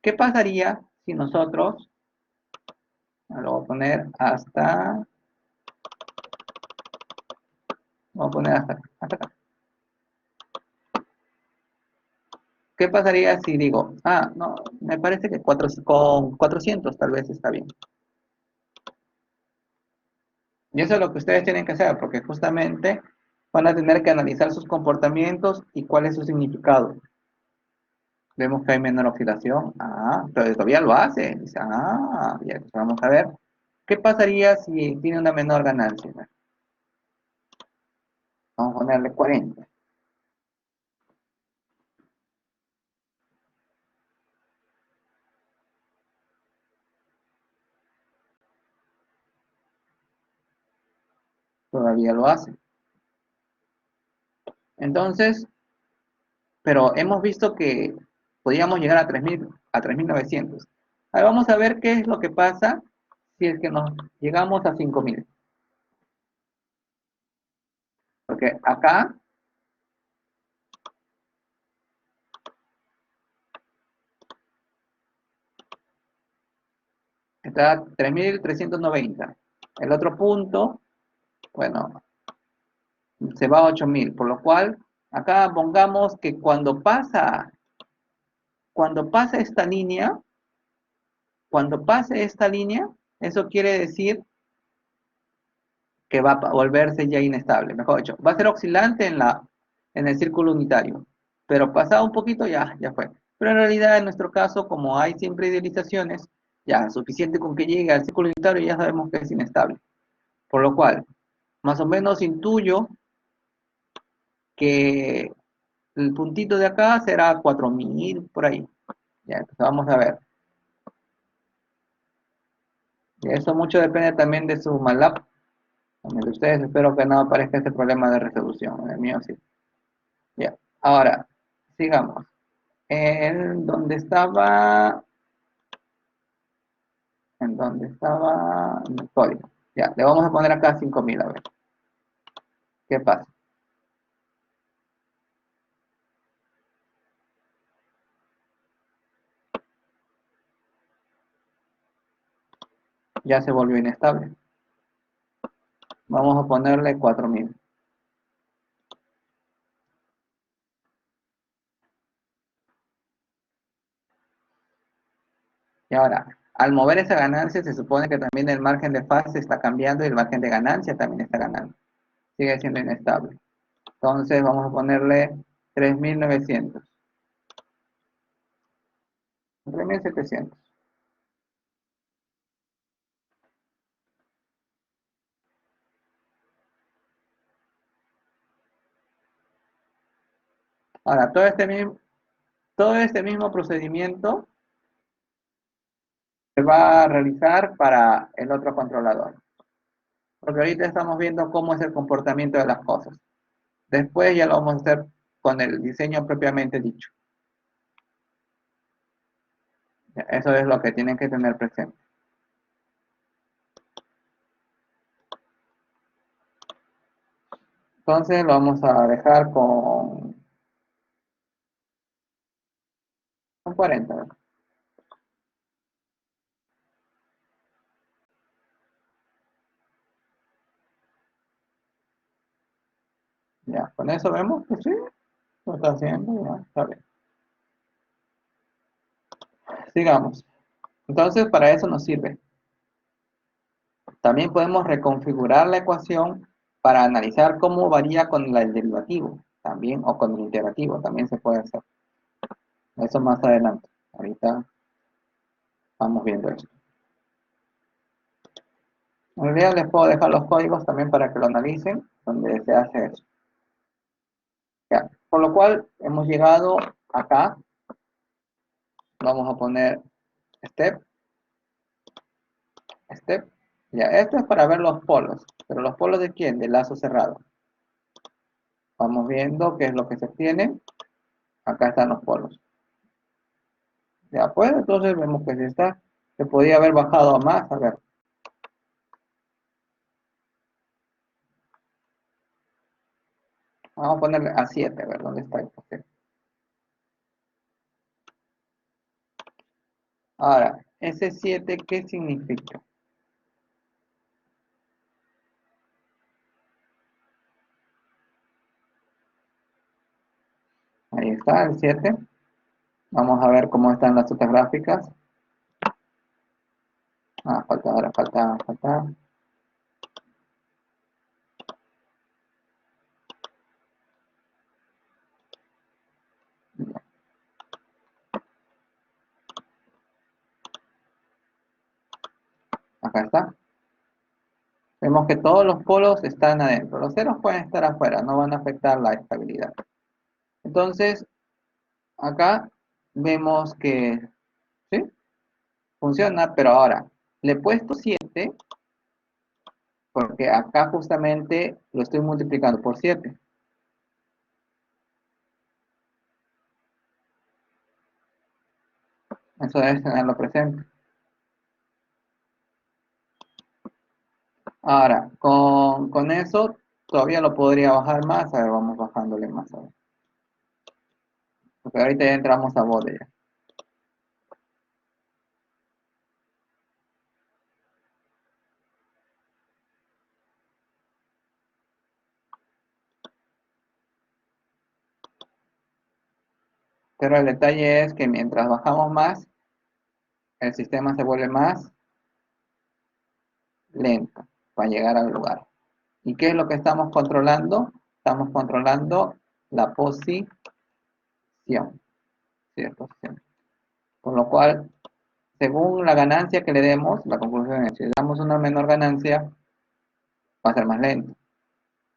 ¿qué pasaría si nosotros, lo voy a poner hasta, vamos a poner hasta acá. ¿Qué pasaría si digo, no, me parece que con 400 tal vez está bien? Y eso es lo que ustedes tienen que hacer, porque justamente van a tener que analizar sus comportamientos y cuál es su significado. Vemos que hay menor oxidación. Pero todavía lo hace. Dice, ya, pues vamos a ver. ¿Qué pasaría si tiene una menor ganancia? Vamos a ponerle 40. Todavía lo hace. Entonces, pero hemos visto que podríamos llegar a 3000, a 3900. Ahora vamos a ver qué es lo que pasa si es que nos llegamos a 5000. Porque acá está 3390. El otro punto, bueno, se va a 8000, por lo cual acá pongamos que cuando pasa esta línea, eso quiere decir que va a volverse ya inestable, mejor dicho, va a ser oscilante en el círculo unitario, pero pasado un poquito ya fue. Pero en realidad en nuestro caso, como hay siempre idealizaciones, ya suficiente con que llegue al círculo unitario ya sabemos que es inestable. Por lo cual, más o menos intuyo que el puntito de acá será 4000 por ahí. Ya, entonces vamos a ver. Y eso mucho depende también de su MATLAB. En el de ustedes espero que no aparezca este problema de resolución. En el mío sí. Ya. Ahora, sigamos. En donde estaba en el código. Ya, le vamos a poner acá 5000 a ver. ¿Qué pasa? Ya se volvió inestable. Vamos a ponerle 4000. Y ahora, al mover esa ganancia se supone que también el margen de fase está cambiando y el margen de ganancia también está ganando. Sigue siendo inestable. Entonces vamos a ponerle 3.900. 3.700. Ahora, todo este mismo procedimiento se va a realizar para el otro controlador. Porque ahorita estamos viendo cómo es el comportamiento de las cosas. Después ya lo vamos a hacer con el diseño propiamente dicho. Eso es lo que tienen que tener presente. Entonces lo vamos a dejar con 40. ¿Verdad? Ya, con eso vemos que sí, lo está haciendo, ya, está bien. Sigamos. Entonces, para eso nos sirve. También podemos reconfigurar la ecuación para analizar cómo varía con el derivativo, también, o con el integrativo, también se puede hacer. Eso más adelante. Ahorita vamos viendo esto. En realidad les puedo dejar los códigos también para que lo analicen, donde se hace eso. Ya. Por lo cual, hemos llegado acá. Vamos a poner step, step. Ya, esto es para ver los polos. ¿Pero los polos de quién? De lazo cerrado. Vamos viendo qué es lo que se obtiene. Acá están los polos. Ya pues, entonces vemos que se podía haber bajado a más. A ver, vamos a ponerle a 7, a ver, ¿dónde está el papel? Ahora, ese 7, ¿qué significa? Ahí está, el 7. Vamos a ver cómo están las otras gráficas. Falta, ahora falta. Acá está. Vemos que todos los polos están adentro. Los ceros pueden estar afuera, no van a afectar la estabilidad. Entonces, acá vemos que ¿sí? Funciona, pero ahora le he puesto 7 porque acá justamente lo estoy multiplicando por 7. Eso debes tenerlo presente. Ahora, con eso todavía lo podría bajar más. A ver, vamos bajándole más. A ver. Porque ahorita ya entramos a bode ya. Pero el detalle es que mientras bajamos más, el sistema se vuelve más lento para llegar al lugar. ¿Y qué es lo que estamos controlando? Estamos controlando la posición. ¿Sí? Posición. Con lo cual, según la ganancia que le demos, la conclusión es, si le damos una menor ganancia, va a ser más lento.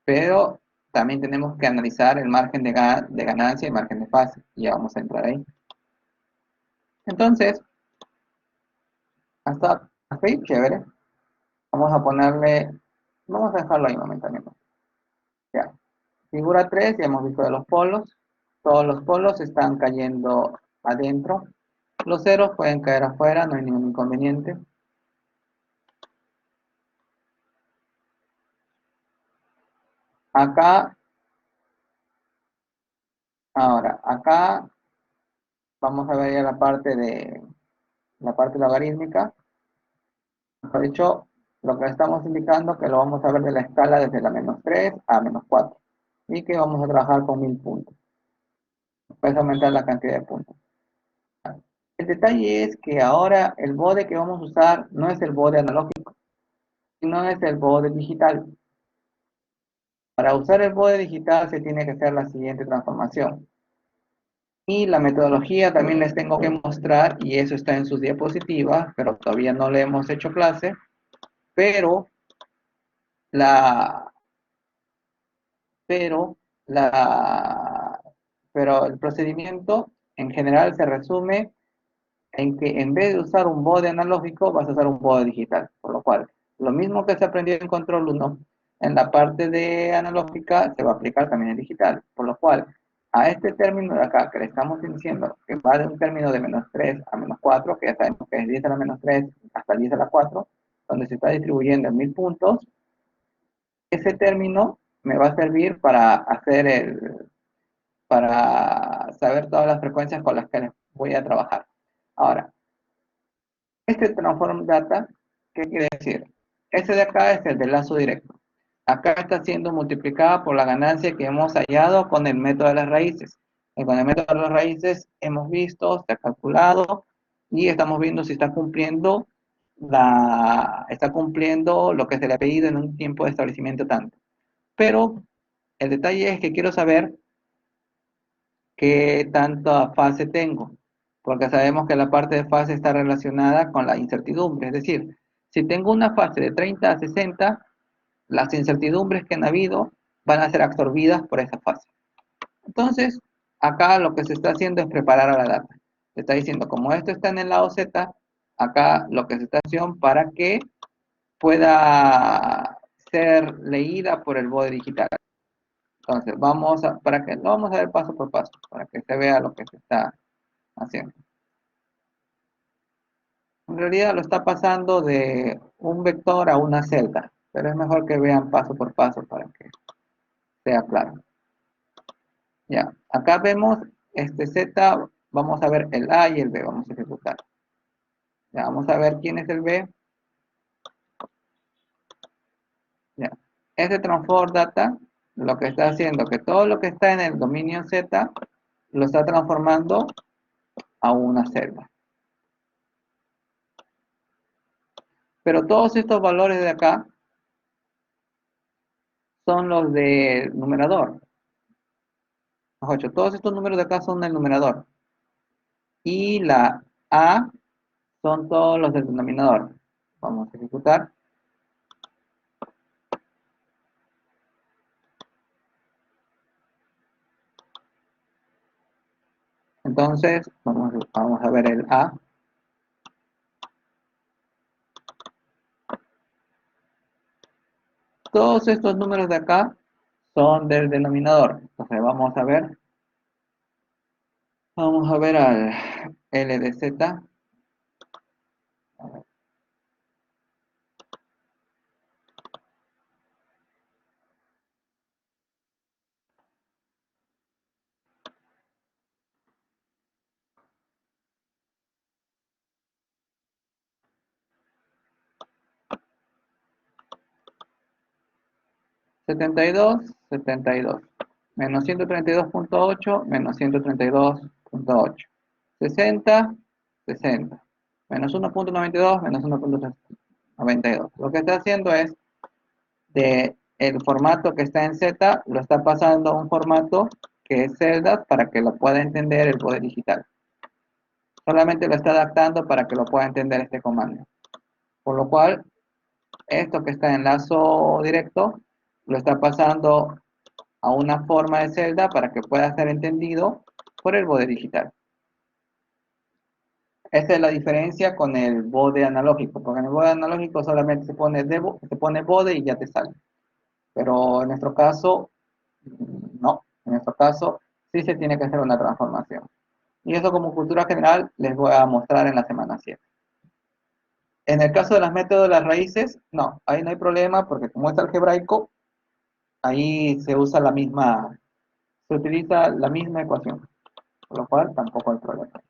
Pero también tenemos que analizar el margen de ganancia y margen de fase. Y ya vamos a entrar ahí. Entonces, hasta ahí, chévere. Vamos a ponerle, vamos a dejarlo ahí momentáneamente. Ya. Figura 3, ya hemos visto de los polos. Todos los polos están cayendo adentro. Los ceros pueden caer afuera, no hay ningún inconveniente. Acá, ahora, acá vamos a ver ya la parte logarítmica. Mejor dicho, lo que estamos indicando que lo vamos a ver de la escala desde la -3 a -4. Y que vamos a trabajar con 1000 puntos. Puedes aumentar la cantidad de puntos. El detalle es que ahora el bode que vamos a usar no es el bode analógico, sino es el bode digital. Para usar el bode digital se tiene que hacer la siguiente transformación. Y la metodología también les tengo que mostrar, y eso está en sus diapositivas, pero todavía no le hemos hecho clase, pero la, pero la, pero el procedimiento en general se resume en que en vez de usar un bode analógico, vas a usar un bode digital. Por lo cual, lo mismo que se aprendió en control 1, en la parte de analógica se va a aplicar también en digital. Por lo cual, a este término de acá, que le estamos diciendo que va de un término de -3 a -4, que ya sabemos que es 10 a la -3 hasta 10 a la 4, donde se está distribuyendo en 1000 puntos, ese término me va a servir para saber todas las frecuencias con las que les voy a trabajar. Ahora, este transform data, ¿qué quiere decir? Este de acá es el de lazo directo. Acá está siendo multiplicada por la ganancia que hemos hallado con el método de las raíces. Y con el método de las raíces hemos visto, se ha calculado y estamos viendo si está cumpliendo lo que se le ha pedido en un tiempo de establecimiento tanto. Pero el detalle es que quiero saber qué tanta fase tengo, porque sabemos que la parte de fase está relacionada con la incertidumbre, es decir, si tengo una fase de 30 a 60, las incertidumbres que han habido van a ser absorbidas por esa fase. Entonces, acá lo que se está haciendo es preparar a la data. Se está diciendo, como esto está en el lado Z, acá lo que se está haciendo para que pueda ser leída por el bode digital. Entonces, lo vamos a ver paso por paso, para que se vea lo que se está haciendo. En realidad lo está pasando de un vector a una celda, pero es mejor que vean paso por paso para que sea claro. Ya, acá vemos este Z, vamos a ver el A y el B, vamos a ejecutar. Ya, vamos a ver quién es el B. Ya, este transform data lo que está haciendo que todo lo que está en el dominio Z lo está transformando a una celda. Pero todos estos valores de acá son los del numerador. Ojo, todos estos números de acá son del numerador. Y la A son todos los del denominador. Vamos a ejecutar. Entonces, vamos a ver el A. Todos estos números de acá son del denominador. Entonces vamos a ver al L de Z. 72, 72. Menos 132.8, menos 132.8. 60, 60. Menos 1.92, menos 1.92. Lo que está haciendo es, de el formato que está en Z, lo está pasando a un formato que es celdas para que lo pueda entender el bode digital. Solamente lo está adaptando para que lo pueda entender este comando. Por lo cual, esto que está en lazo directo, lo está pasando a una forma de celda para que pueda ser entendido por el bode digital. Esta es la diferencia con el bode analógico, porque en el bode analógico solamente se pone bode y ya te sale. Pero en nuestro caso, no. En nuestro caso, sí se tiene que hacer una transformación. Y eso como cultura general les voy a mostrar en la semana 7. En el caso de los métodos de las raíces, no, ahí no hay problema porque como es algebraico, ahí se usa se utiliza la misma ecuación, por lo cual tampoco hay problema.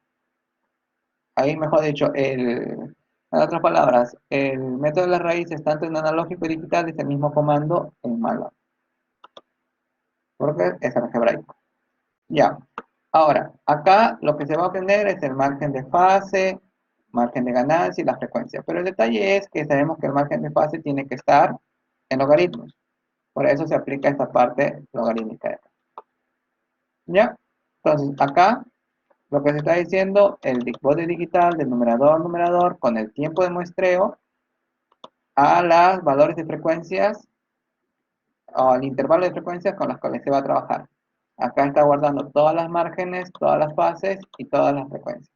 Ahí, mejor dicho, en otras palabras, el método de las raíces, tanto en analógico y digital, es el mismo comando en MATLAB, porque es algebraico. Ya, Ahora, acá lo que se va a obtener es el margen de fase, margen de ganancia y la frecuencia. Pero el detalle es que sabemos que el margen de fase tiene que estar en logaritmos. Por eso se aplica esta parte logarítmica. ¿Ya? Entonces, acá lo que se está diciendo, el bode digital del numerador con el tiempo de muestreo a los valores de frecuencias o al intervalo de frecuencias con las cuales se va a trabajar. Acá está guardando todas las márgenes, todas las fases y todas las frecuencias.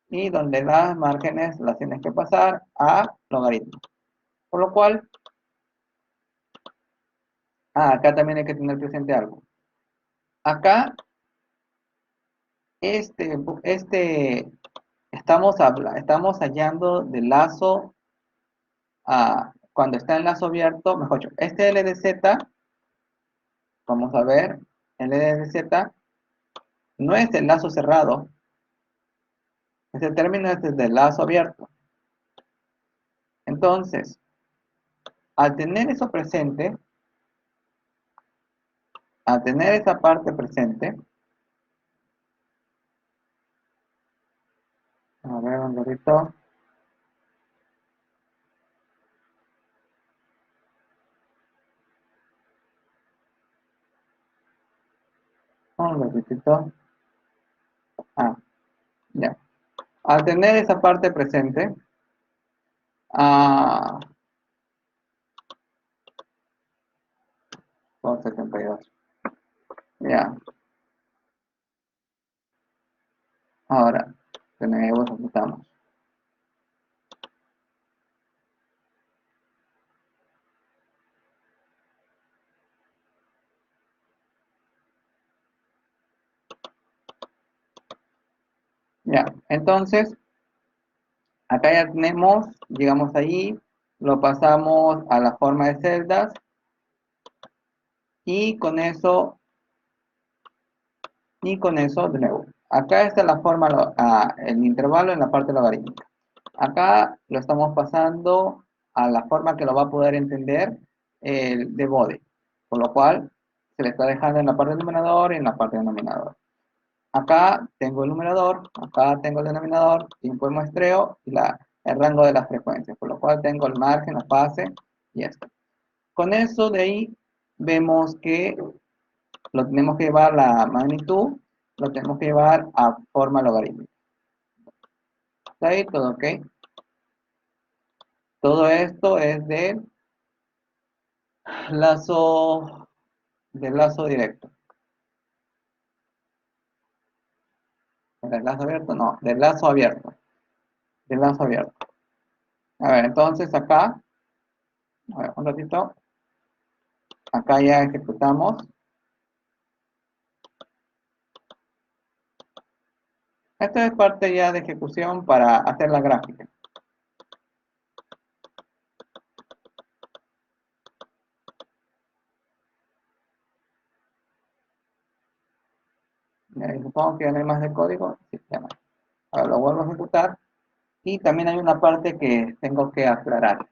Y donde las márgenes las tienes que pasar a logaritmo. Por lo cual, acá también hay que tener presente algo. Acá, estamos hallando del lazo cuando está en lazo abierto, mejor dicho, este LDZ, vamos a ver, el LDZ no es el lazo cerrado, ese término es desde el lazo abierto. Entonces, al tener eso presente, al tener esa parte presente, a ver un ratito, un ratito, ya. Al tener esa parte presente, ah, con 72, ya. Ahora, de nuevo ejecutamos. Ya, entonces, acá ya tenemos, llegamos allí, lo pasamos a la forma de celdas y con eso, de nuevo. Acá está la forma, el intervalo en la parte logarítmica. Acá lo estamos pasando a la forma que lo va a poder entender el de Bode, por lo cual se le está dejando en la parte del numerador y en la parte del denominador. Acá tengo el numerador, acá tengo el denominador, tiempo de muestreo y el rango de las frecuencias, por lo cual tengo el margen, la fase y esto. Con eso de ahí vemos que lo tenemos que llevar la magnitud, lo tenemos que llevar a forma logarítmica. ¿Está ahí todo ok? Todo esto es lazo, del lazo directo. ¿Del lazo abierto? No, del lazo abierto. Del lazo abierto. A ver, entonces acá, a ver, un ratito. Acá ya ejecutamos. Esto es parte ya de ejecución para hacer la gráfica. Supongo que ya no hay más de código. Sí, ya no. Ahora lo vuelvo a ejecutar. Y también hay una parte que tengo que aclarar.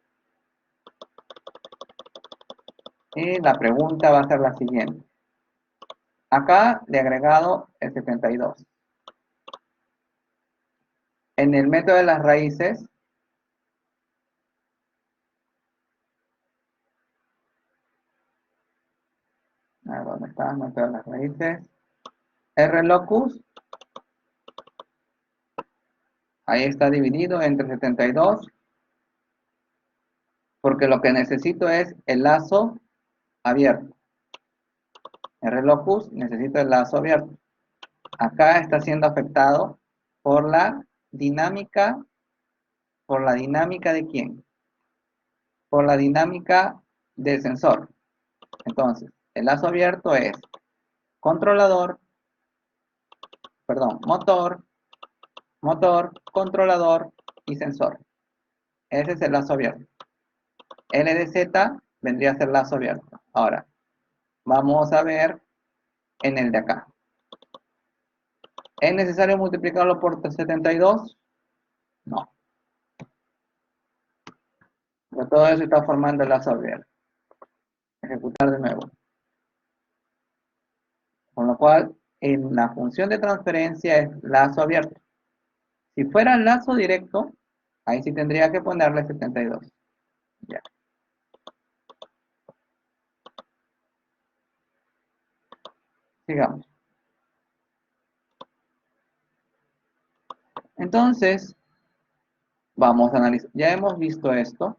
Y la pregunta va a ser la siguiente. Acá le he agregado el 72. En el método de las raíces, a ver, ¿dónde está el método de las raíces? RLocus, ahí está dividido entre 72, porque lo que necesito es el lazo abierto. RLocus necesito el lazo abierto. Acá está siendo afectado por la dinámica, ¿de quién? Por la dinámica del sensor. Entonces, el lazo abierto es controlador, perdón, motor, controlador y sensor. Ese es el lazo abierto. LDZ vendría a ser lazo abierto. Ahora, vamos a ver en el de acá. ¿Es necesario multiplicarlo por 72? No. Pero todo eso está formando el lazo abierto. Ejecutar de nuevo. Con lo cual, en la función de transferencia es lazo abierto. Si fuera lazo directo, ahí sí tendría que ponerle 72. Ya. Sigamos. Entonces, vamos a analizar. Ya hemos visto esto.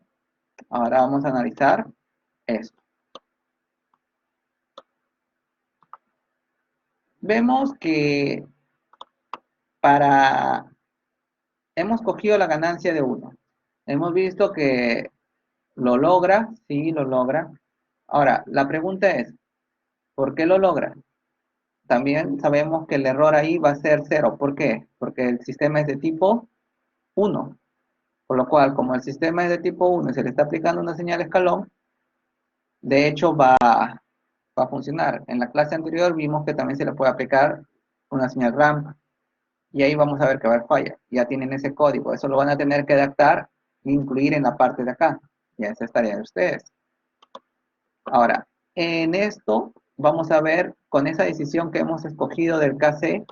Ahora vamos a analizar esto. Vemos que hemos cogido la ganancia de 1. Hemos visto que lo logra, sí, lo logra. Ahora, la pregunta es, ¿por qué lo logra? También sabemos que el error ahí va a ser 0. ¿Por qué? Porque el sistema es de tipo 1. Por lo cual, como el sistema es de tipo 1 y se le está aplicando una señal escalón, de hecho va a funcionar. En la clase anterior vimos que también se le puede aplicar una señal ramp. Y ahí vamos a ver que va a haber falla. Ya tienen ese código. Eso lo van a tener que adaptar e incluir en la parte de acá. Ya esa es tarea de ustedes. Ahora, en esto vamos a ver con esa decisión que hemos escogido del KC,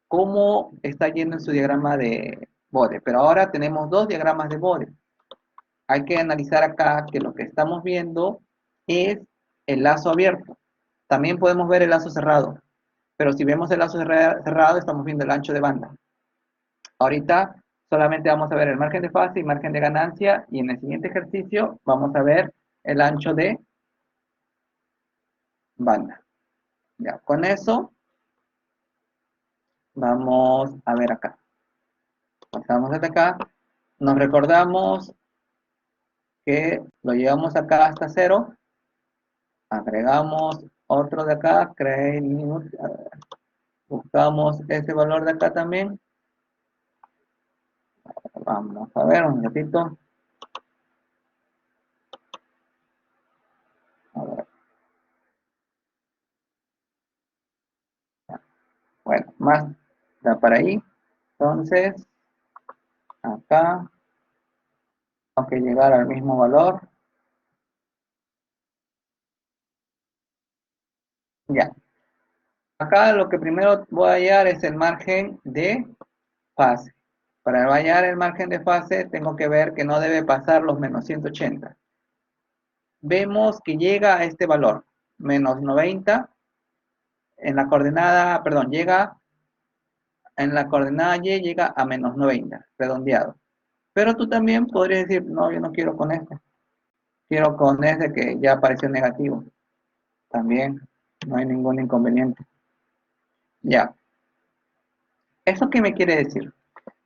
cómo está yendo en su diagrama de Bode. Pero ahora tenemos dos diagramas de Bode. Hay que analizar acá que lo que estamos viendo es el lazo abierto. También podemos ver el lazo cerrado. Pero si vemos el lazo cerrado, estamos viendo el ancho de banda. Ahorita solamente vamos a ver el margen de fase y margen de ganancia. Y en el siguiente ejercicio vamos a ver el ancho de banda. Ya, con eso vamos a ver acá. Pasamos desde acá. Nos recordamos que lo llevamos acá hasta 0. Agregamos otro de acá, create new, buscamos ese valor de acá también. Vamos a ver un ratito. A ver. Bueno, más da para ahí. Entonces, acá tengo que llegar al mismo valor. Ya. Acá lo que primero voy a hallar es el margen de fase. Para hallar el margen de fase tengo que ver que no debe pasar los menos 180. Vemos que llega a este valor, menos 90, en la coordenada, perdón, llega en la coordenada Y, llega a menos 90, redondeado. Pero tú también podrías decir, no, yo no quiero con este, quiero con este que ya apareció negativo. También no hay ningún inconveniente. Ya. ¿Eso qué me quiere decir?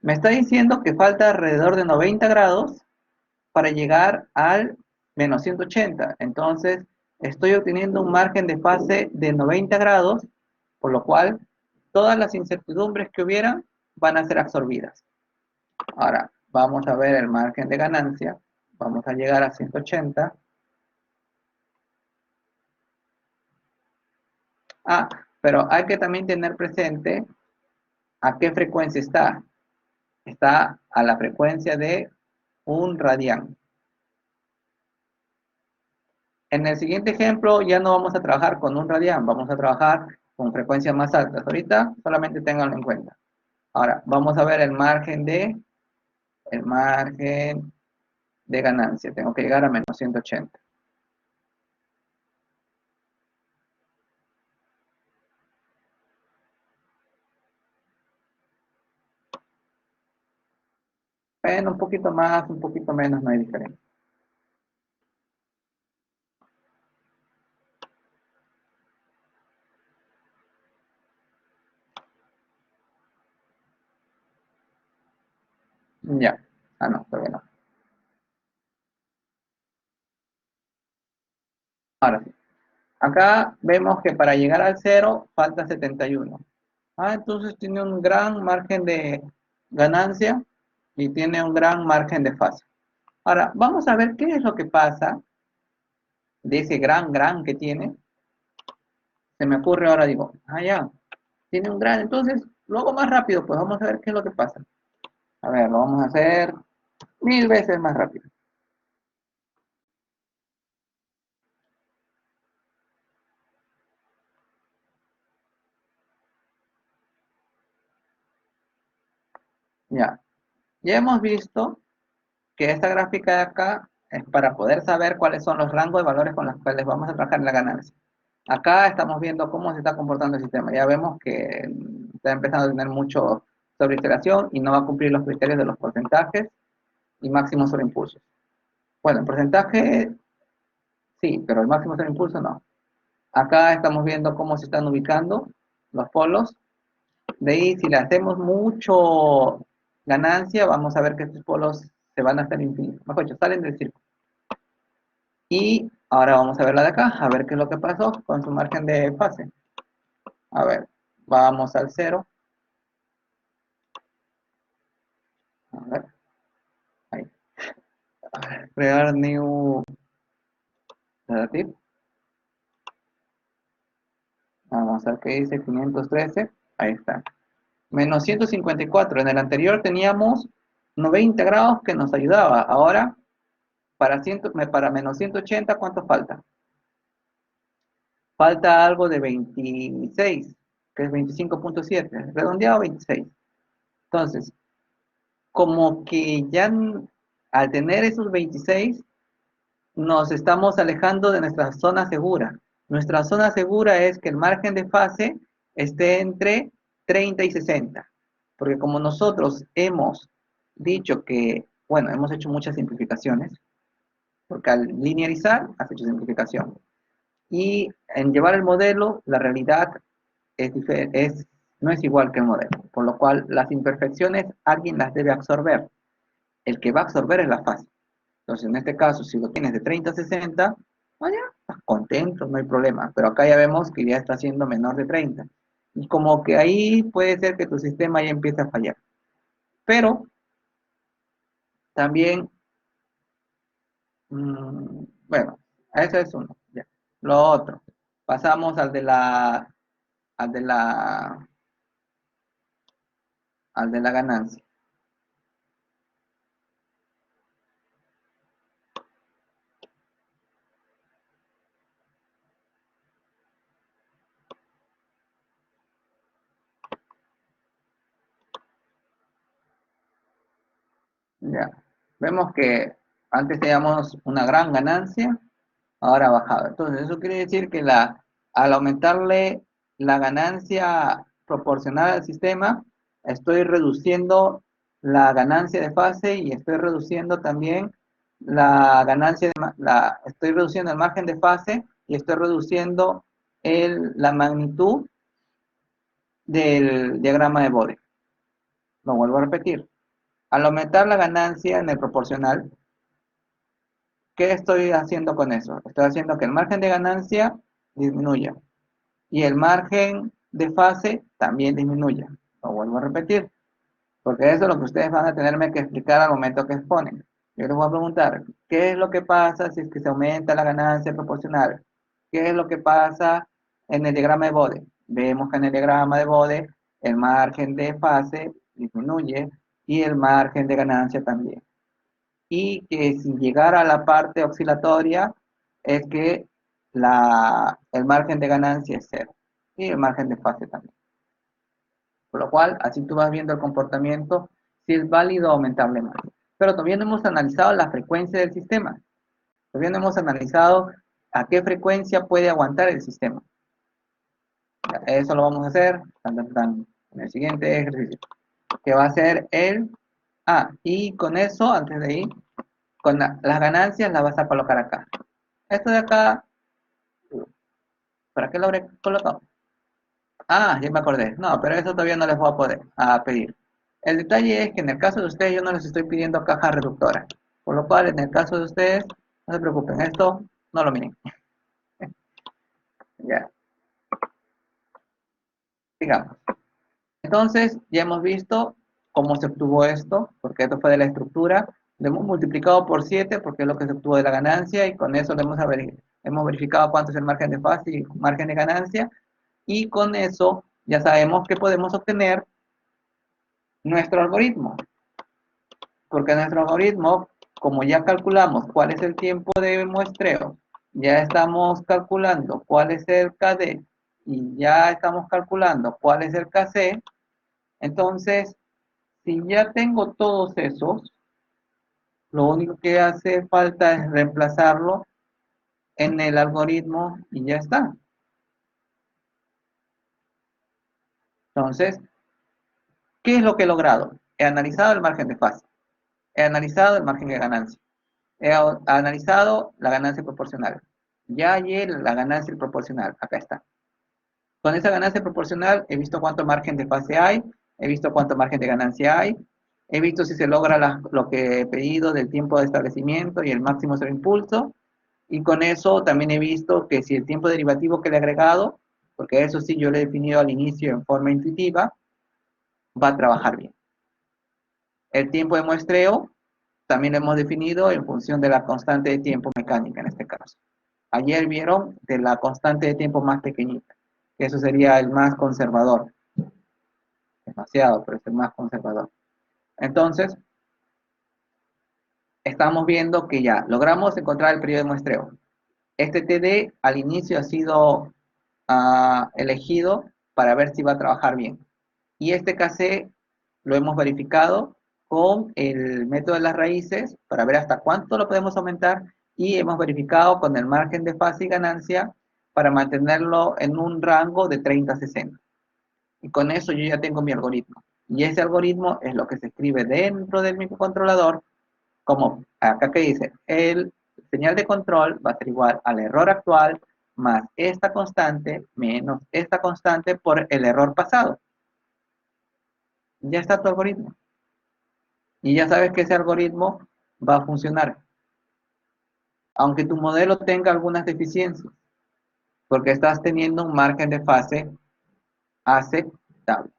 Me está diciendo que falta alrededor de 90 grados para llegar al menos 180. Entonces, estoy obteniendo un margen de fase de 90 grados, por lo cual todas las incertidumbres que hubieran van a ser absorbidas. Ahora, vamos a ver el margen de ganancia. Vamos a llegar a 180. Pero hay que también tener presente a qué frecuencia está. Está a la frecuencia de 1 radián. En el siguiente ejemplo ya no vamos a trabajar con 1 radián, vamos a trabajar con frecuencias más altas. Ahorita solamente tenganlo en cuenta. Ahora, vamos a ver el margen de ganancia. Tengo que llegar a menos 180. Bueno, un poquito más, un poquito menos, no hay diferencia. Ya. No, todavía no. Ahora sí. Acá vemos que para llegar al 0 falta 71. Entonces tiene un gran margen de ganancia y tiene un gran margen de fase. Ahora, vamos a ver qué es lo que pasa de ese gran que tiene. Se me ocurre ahora, digo, ya, tiene un gran, entonces lo hago más rápido, pues vamos a ver qué es lo que pasa. A ver, lo vamos a hacer 1000 veces más rápido. Ya. Ya hemos visto que esta gráfica de acá es para poder saber cuáles son los rangos de valores con los cuales vamos a trabajar en la ganancia. Acá estamos viendo cómo se está comportando el sistema. Ya vemos que está empezando a tener mucho sobreiteración y no va a cumplir los criterios de los porcentajes y máximo sobreimpulsos. Bueno, el porcentaje sí, pero el máximo sobreimpulso no. Acá estamos viendo cómo se están ubicando los polos. De ahí, si le hacemos mucho ganancia, vamos a ver que estos polos se van a hacer infinitos. Mejor dicho, salen del círculo. Y ahora vamos a ver la de acá, a ver qué es lo que pasó con su margen de fase. A ver, vamos al cero. A ver, ahí. Crear new relative. Vamos a ver qué dice 513. Ahí está. Menos 154. En el anterior teníamos 90 grados que nos ayudaba. Ahora, para menos 180, ¿cuánto falta? Falta algo de 26, que es 25.7. Redondeado 26. Entonces, como que ya al tener esos 26, nos estamos alejando de nuestra zona segura. Nuestra zona segura es que el margen de fase esté entre 30 y 60. Porque como nosotros hemos dicho que, bueno, hemos hecho muchas simplificaciones, porque al linearizar has hecho simplificación. Y en llevar el modelo, la realidad no es igual que el modelo. Por lo cual, las imperfecciones alguien las debe absorber. El que va a absorber es la fase. Entonces, en este caso, si lo tienes de 30 a 60, bueno, ya, estás contento, no hay problema. Pero acá ya vemos que ya está siendo menor de 30. Y como que ahí puede ser que tu sistema ya empiece a fallar. Pero también, bueno, eso es uno. Ya. Lo otro, pasamos al de la, al de la ganancia. Ya. Vemos que antes teníamos una gran ganancia, ahora ha bajado. Entonces, eso quiere decir que al aumentarle la ganancia proporcional al sistema, estoy reduciendo la ganancia de fase y estoy reduciendo también la ganancia estoy reduciendo el margen de fase y estoy reduciendo la magnitud del diagrama de Bode. Lo vuelvo a repetir. Al aumentar la ganancia en el proporcional, ¿qué estoy haciendo con eso? Estoy haciendo que el margen de ganancia disminuya y el margen de fase también disminuya. Lo vuelvo a repetir, porque eso es lo que ustedes van a tenerme que explicar al momento que exponen. Yo les voy a preguntar, ¿qué es lo que pasa si es que se aumenta la ganancia proporcional? ¿Qué es lo que pasa en el diagrama de Bode? Vemos que en el diagrama de Bode el margen de fase disminuye y el margen de ganancia también. Y que si llegara a la parte oscilatoria es que el margen de ganancia es cero y el margen de fase también. Por lo cual, así tú vas viendo el comportamiento, si es válido aumentarle más. Pero todavía no hemos analizado la frecuencia del sistema. Todavía no hemos analizado a qué frecuencia puede aguantar el sistema. Eso lo vamos a hacer en el siguiente ejercicio, que va a ser y con eso, antes de ir, con las ganancias las vas a colocar acá. Esto de acá, ¿para qué lo habré colocado? Ya me acordé. No, pero eso todavía no les voy a poder pedir. El detalle es que en el caso de ustedes yo no les estoy pidiendo caja reductora. Por lo cual, en el caso de ustedes, no se preocupen, esto no lo miren. Ya, digamos. Entonces, ya hemos visto cómo se obtuvo esto, porque esto fue de la estructura. Lo hemos multiplicado por 7 porque es lo que se obtuvo de la ganancia y con eso hemos verificado cuánto es el margen de fase y margen de ganancia. Y con eso ya sabemos que podemos obtener nuestro algoritmo. Porque nuestro algoritmo, como ya calculamos cuál es el tiempo de muestreo, ya estamos calculando cuál es el KD y ya estamos calculando cuál es el KC, entonces, si ya tengo todos esos, lo único que hace falta es reemplazarlo en el algoritmo y ya está. Entonces, ¿qué es lo que he logrado? He analizado el margen de fase, he analizado el margen de ganancia, he analizado la ganancia proporcional. Ya hallé la ganancia proporcional, acá está. Con esa ganancia proporcional he visto cuánto margen de fase hay, he visto cuánto margen de ganancia hay, he visto si se logra lo que he pedido del tiempo de establecimiento y el máximo cero impulso, y con eso también he visto que si el tiempo derivativo que le he agregado, porque eso sí yo lo he definido al inicio en forma intuitiva, va a trabajar bien. El tiempo de muestreo también lo hemos definido en función de la constante de tiempo mecánica en este caso. Ayer vieron de la constante de tiempo más pequeñita, que eso sería el más conservador. Demasiado, pero es el más conservador. Entonces, estamos viendo que ya logramos encontrar el periodo de muestreo. Este TD al inicio ha sido elegido para ver si va a trabajar bien. Y este KC lo hemos verificado con el método de las raíces para ver hasta cuánto lo podemos aumentar y hemos verificado con el margen de fase y ganancia para mantenerlo en un rango de 30 a 60. Y con eso yo ya tengo mi algoritmo. Y ese algoritmo es lo que se escribe dentro del microcontrolador, como acá que dice, el señal de control va a ser igual al error actual más esta constante menos esta constante por el error pasado. Ya está tu algoritmo. Y ya sabes que ese algoritmo va a funcionar. Aunque tu modelo tenga algunas deficiencias, porque estás teniendo un margen de fase aceptable.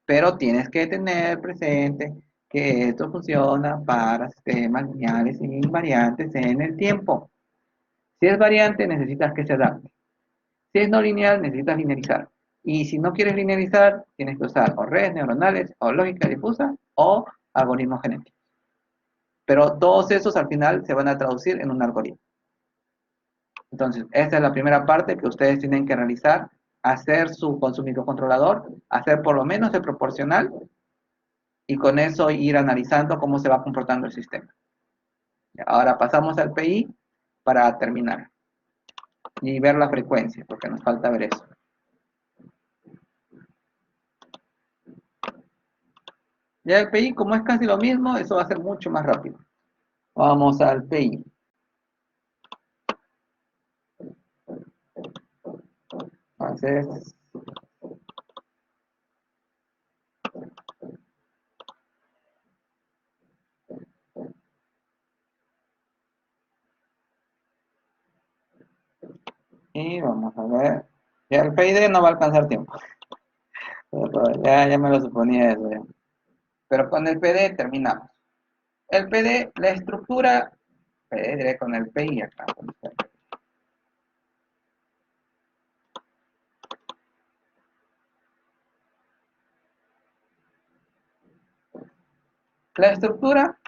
Pero tienes que tener presente que esto funciona para sistemas lineales e invariantes en el tiempo. Si es variante, necesitas que se adapte. Si es no lineal, necesitas linealizar. Y si no quieres linealizar, tienes que usar o redes neuronales, o lógica difusa, o algoritmos genéticos. Pero todos esos al final se van a traducir en un algoritmo. Entonces, esta es la primera parte que ustedes tienen que realizar, hacer con su microcontrolador, hacer por lo menos el proporcional, y con eso ir analizando cómo se va comportando el sistema. Ahora pasamos al PI para terminar y ver la frecuencia, porque nos falta ver eso. Ya el PI, como es casi lo mismo, eso va a ser mucho más rápido. Vamos al PI. Entonces, y vamos a ver. Ya el PID no va a alcanzar tiempo. Ya me lo suponía eso. Ya. Pero con el PD terminamos. El PD, la estructura, PD diré con el PI acá. La estructura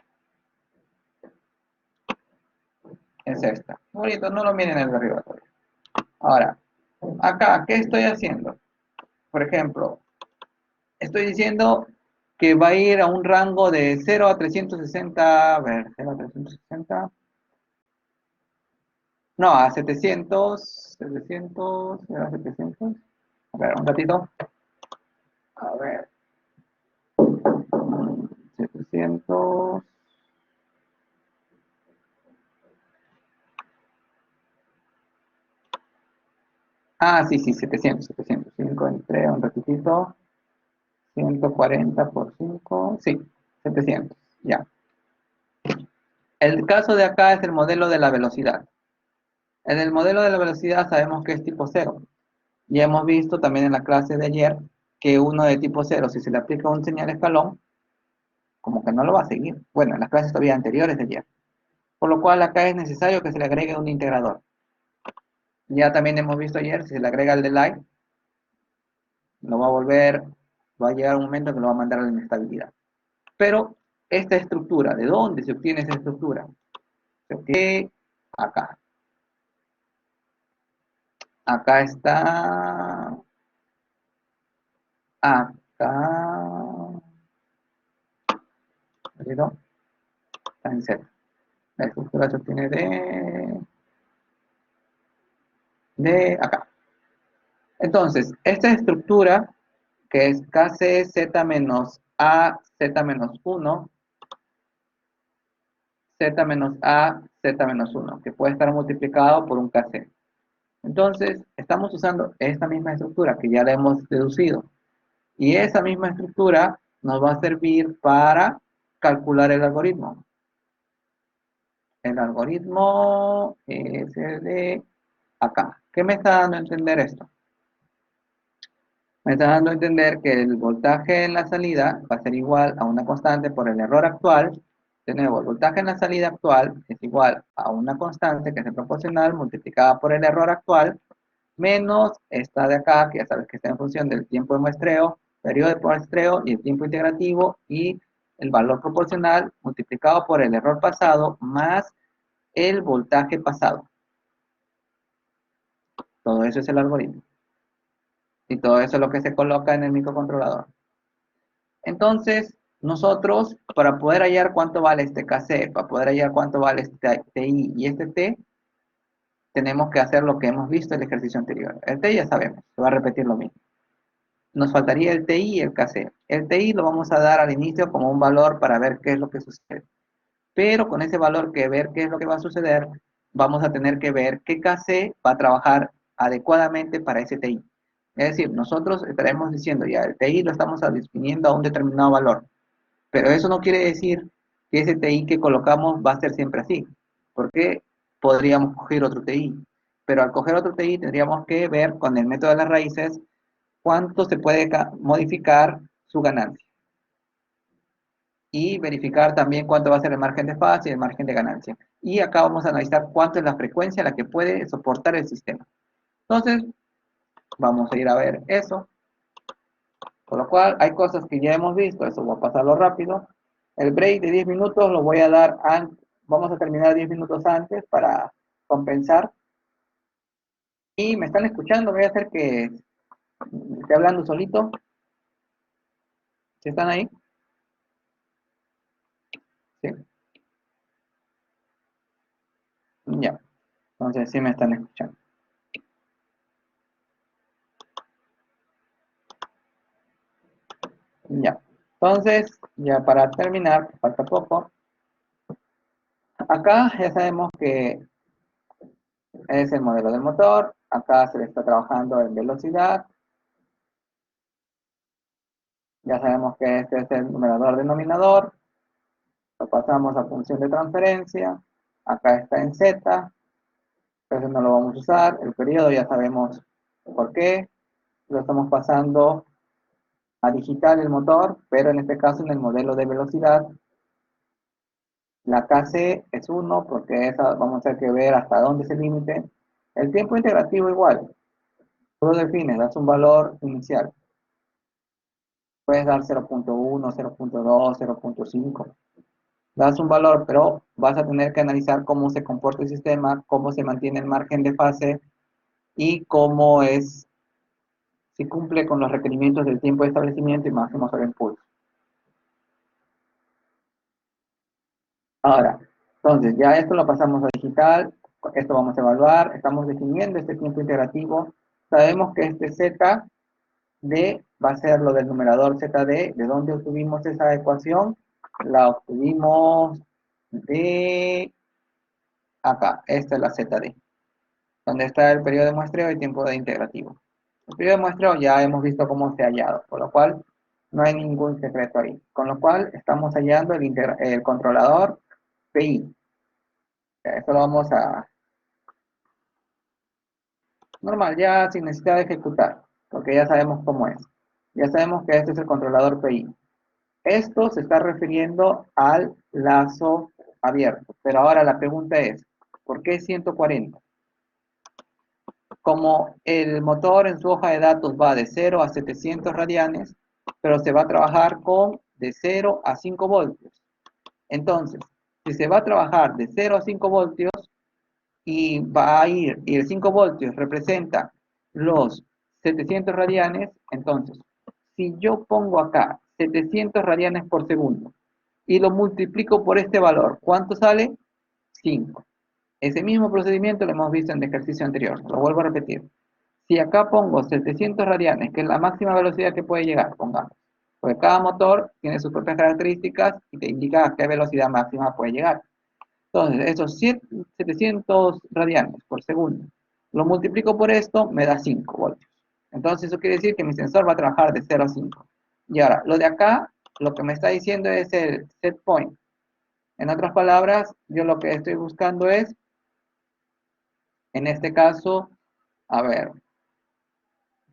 es esta. Bonito, no lo miren en el derivatorio. Ahora, acá, ¿qué estoy haciendo? Por ejemplo, estoy diciendo que va a ir a un rango de 0 a 360, a ver, 0 a 360, no, a 700, 0 a 700, a ver, un ratito, a ver, 700, sí, 700, 5 entre un ratitito, 140 por 5, sí, 700, ya. El caso de acá es el modelo de la velocidad. En el modelo de la velocidad sabemos que es tipo 0. Ya hemos visto también en la clase de ayer que uno de tipo 0, si se le aplica un señal escalón, como que no lo va a seguir. Bueno, en las clases todavía anteriores de ayer. Por lo cual acá es necesario que se le agregue un integrador. Ya también hemos visto ayer, si se le agrega el delay, lo va a volver, va a llegar un momento que lo va a mandar a la inestabilidad. Pero esta estructura, ¿de dónde se obtiene esa estructura? Se obtiene acá. Acá está. Acá. ¿Perdido? Está en Z. La estructura se obtiene de acá. Entonces, esta estructura, que es KCZ menos A, Z menos 1, Z menos A, Z menos 1, que puede estar multiplicado por un KC. Entonces, estamos usando esta misma estructura que ya la hemos deducido. Y esa misma estructura nos va a servir para calcular el algoritmo. El algoritmo es el de acá. ¿Qué me está dando a entender esto? Me está dando a entender que el voltaje en la salida va a ser igual a una constante por el error actual. De nuevo, el voltaje en la salida actual es igual a una constante que es proporcional multiplicada por el error actual menos esta de acá, que ya sabes que está en función del tiempo de muestreo, periodo de muestreo y el tiempo integrativo, y el valor proporcional multiplicado por el error pasado más el voltaje pasado. Todo eso es el algoritmo. Y todo eso es lo que se coloca en el microcontrolador. Entonces, nosotros, para poder hallar cuánto vale este KC, para poder hallar cuánto vale este TI y este T, tenemos que hacer lo que hemos visto en el ejercicio anterior. El TI ya sabemos, se va a repetir lo mismo. Nos faltaría el TI y el KC. El TI lo vamos a dar al inicio como un valor para ver qué es lo que sucede. Pero con ese valor que ver qué es lo que va a suceder, vamos a tener que ver qué KC va a trabajar adecuadamente para ese TI. Es decir, nosotros estaremos diciendo ya, el TI lo estamos definiendo a un determinado valor. Pero eso no quiere decir que ese TI que colocamos va a ser siempre así. Porque podríamos coger otro TI. Pero al coger otro TI tendríamos que ver con el método de las raíces cuánto se puede modificar su ganancia. Y verificar también cuánto va a ser el margen de fase y el margen de ganancia. Y acá vamos a analizar cuánto es la frecuencia a la que puede soportar el sistema. Entonces, vamos a ir a ver eso. Por lo cual, hay cosas que ya hemos visto, eso voy a pasarlo rápido. El break de 10 minutos lo voy a dar antes, vamos a terminar 10 minutos antes para compensar. Y me están escuchando, voy a hacer que esté hablando solito. ¿Sí están ahí? Sí. Ya. Entonces, sí me están escuchando. Ya. Entonces, ya para terminar, falta poco. Acá ya sabemos que es el modelo del motor. Acá se le está trabajando en velocidad. Ya sabemos que este es el numerador denominador. Lo pasamos a función de transferencia. Acá está en Z. Entonces no lo vamos a usar. El periodo ya sabemos por qué. Lo estamos pasando a digital el motor, pero en este caso en el modelo de velocidad. La KC es 1 porque esa vamos a tener que ver hasta dónde es el límite. El tiempo integrativo igual. Tú lo defines, das un valor inicial. Puedes dar 0.1, 0.2, 0.5. Das un valor, pero vas a tener que analizar cómo se comporta el sistema, cómo se mantiene el margen de fase y cómo es, si cumple con los requerimientos del tiempo de establecimiento y máximo sobre impulso. Ahora, entonces ya esto lo pasamos a digital, esto vamos a evaluar, estamos definiendo este tiempo integrativo, sabemos que este Z D va a ser lo del numerador ZD. ¿De dónde obtuvimos esa ecuación? La obtuvimos de acá. Esta es la ZD. Donde está el periodo de muestreo y tiempo de integrativo. El periodo de muestreo ya hemos visto cómo se ha hallado, por lo cual no hay ningún secreto ahí. Con lo cual estamos hallando el controlador PI. Esto lo vamos a... Normal, ya sin necesidad de ejecutar, porque ya sabemos cómo es. Ya sabemos que este es el controlador PI. Esto se está refiriendo al lazo abierto. Pero ahora la pregunta es, ¿por qué 140? Como el motor en su hoja de datos va de 0 a 700 radianes, pero se va a trabajar con de 0 a 5 voltios. Entonces, si se va a trabajar de 0 a 5 voltios y va a ir, y el 5 voltios representa los 700 radianes, entonces, si yo pongo acá 700 radianes por segundo, y lo multiplico por este valor. ¿Cuánto sale? 5. Ese mismo procedimiento lo hemos visto en el ejercicio anterior. Lo vuelvo a repetir. Si acá pongo 700 radianes, que es la máxima velocidad que puede llegar, pongamos. Porque cada motor tiene sus propias características y te indica a qué velocidad máxima puede llegar. Entonces, esos 700 radianes por segundo, lo multiplico por esto, me da 5 voltios. Entonces, eso quiere decir que mi sensor va a trabajar de 0 a 5. Y ahora, lo de acá, lo que me está diciendo es el set point. En otras palabras, yo lo que estoy buscando es, en este caso, a ver,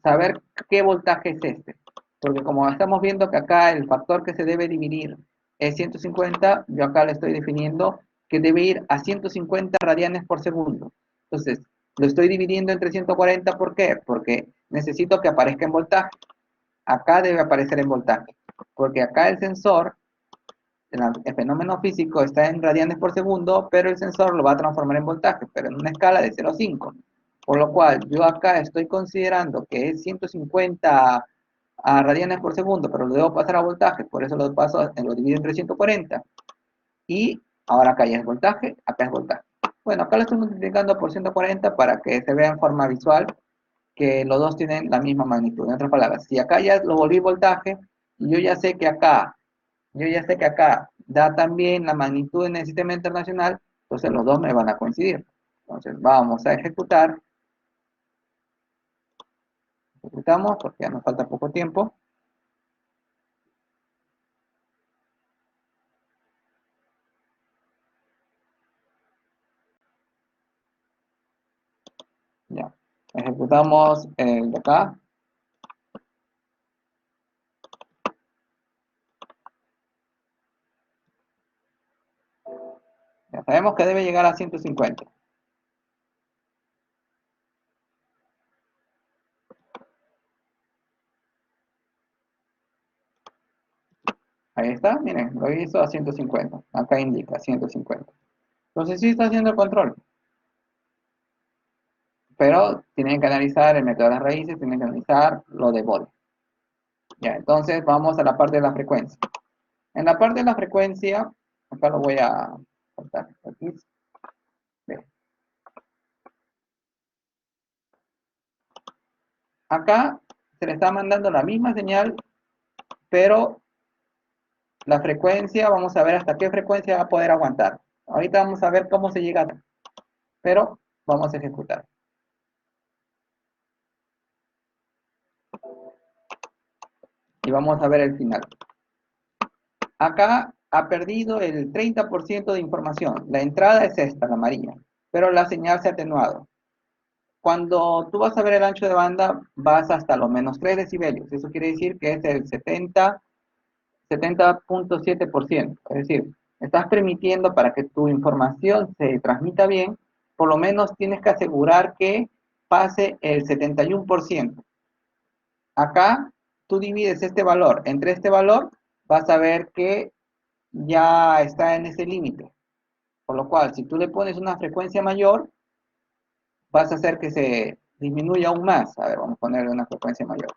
saber qué voltaje es este. Porque como estamos viendo que acá el factor que se debe dividir es 150, yo acá le estoy definiendo que debe ir a 150 radianes por segundo. Entonces, lo estoy dividiendo entre 140, ¿por qué? Porque necesito que aparezca en voltaje. Acá debe aparecer en voltaje. Porque acá el sensor, el fenómeno físico está en radianes por segundo, pero el sensor lo va a transformar en voltaje, pero en una escala de 0 a 5. Por lo cual, yo acá estoy considerando que es 150 a radianes por segundo, pero lo debo pasar a voltaje, por eso lo divido entre 140. Y ahora acá ya es voltaje, acá es voltaje. Bueno, acá lo estoy multiplicando por 140 para que se vea en forma visual que los dos tienen la misma magnitud. En otras palabras, si acá ya lo volví voltaje, y yo ya sé que acá da también la magnitud en el sistema internacional, entonces los dos me van a coincidir. Entonces vamos a ejecutar. Ejecutamos porque ya nos falta poco tiempo. Ya. Ejecutamos el de acá. Ya sabemos que debe llegar a 150. Ahí está, miren, lo hizo a 150. Acá indica 150. Entonces sí está haciendo el control. Pero tienen que analizar el método de las raíces, tienen que analizar lo de Volt. Ya, entonces vamos a la parte de la frecuencia. En la parte de la frecuencia, acá lo voy a cortar. Aquí. Acá se le está mandando la misma señal, pero la frecuencia, vamos a ver hasta qué frecuencia va a poder aguantar. Ahorita vamos a ver cómo se llega, pero vamos a ejecutar. Y vamos a ver el final. Acá ha perdido el 30% de información. La entrada es esta, la amarilla, pero la señal se ha atenuado. Cuando tú vas a ver el ancho de banda, vas hasta los menos 3 decibelios. Eso quiere decir que es el 70.7%. Es decir, estás permitiendo para que tu información se transmita bien, por lo menos tienes que asegurar que pase el 71%. Acá tú divides este valor entre este valor, vas a ver que ya está en ese límite. Por lo cual, si tú le pones una frecuencia mayor, vas a hacer que se disminuya aún más. A ver, vamos a ponerle una frecuencia mayor.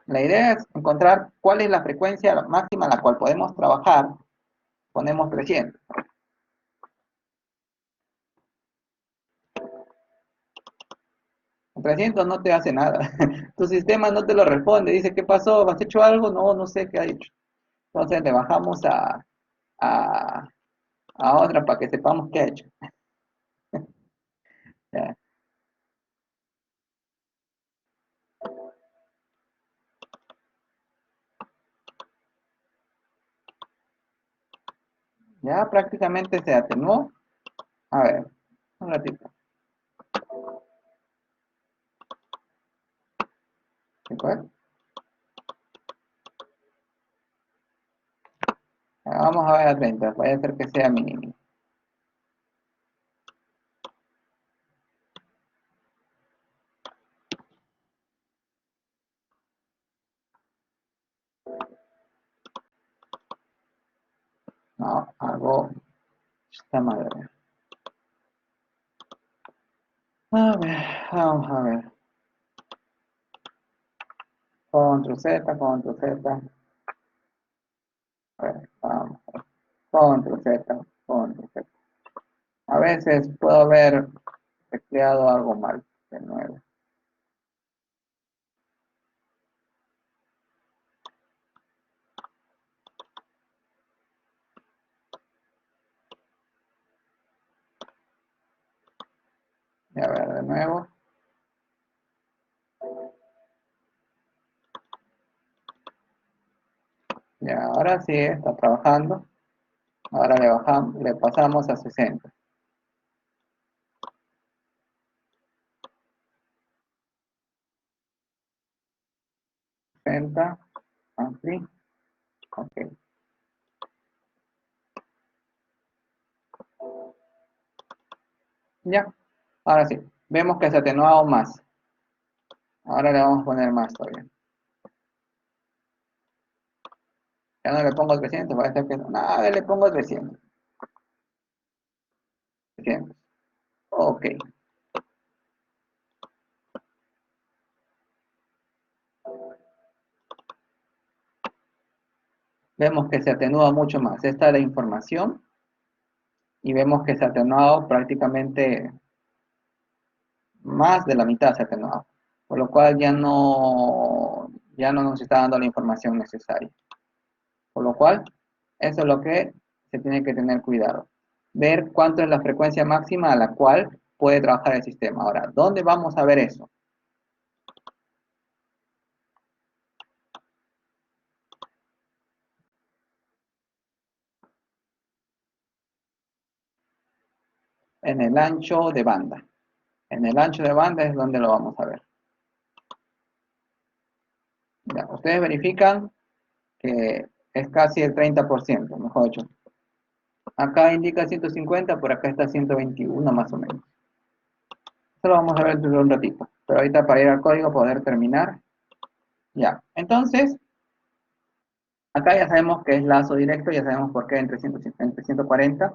La idea es encontrar cuál es la frecuencia máxima a la cual podemos trabajar. Ponemos 300. 300 no te hace nada. Tu sistema no te lo responde. Dice, ¿qué pasó? ¿Has hecho algo? No, no sé qué ha hecho. Entonces le bajamos a, a otra para que sepamos qué ha hecho. Ya, ya prácticamente se atenuó. A ver, un ratito. ¿Se fue? Vamos a ver a 30. Puede ser que sea mínimo. No, hago esta madre. A ver, vamos a ver. Control Z, Control Z. A ver, vamos. Control Z, Control Z. A veces puedo haber creado algo mal de nuevo. Y a ver, de nuevo. Ya, ahora sí está trabajando. Ahora le bajamos, le pasamos a 60. 60, así. Ok. Ya. Ahora sí. Vemos que se atenuó aún más. Ahora le vamos a poner más todavía. Ya no le pongo 300, va a estar que no. Nada, le pongo 300. 300. Ok. Vemos que se atenúa mucho más. Esta es la información y vemos que se ha atenuado prácticamente más de la mitad se ha atenuado. Por lo cual ya no nos está dando la información necesaria. Por lo cual, eso es lo que se tiene que tener cuidado. Ver cuánto es la frecuencia máxima a la cual puede trabajar el sistema. Ahora, ¿dónde vamos a ver eso? En el ancho de banda. En el ancho de banda es donde lo vamos a ver. Ya, ustedes verifican que es casi el 30%, mejor dicho. Acá indica 150, por acá está 121 más o menos. Eso lo vamos a ver dentro de un ratito. Pero ahorita para ir al código poder terminar. Ya, entonces, acá ya sabemos que es lazo directo, ya sabemos por qué entre 140.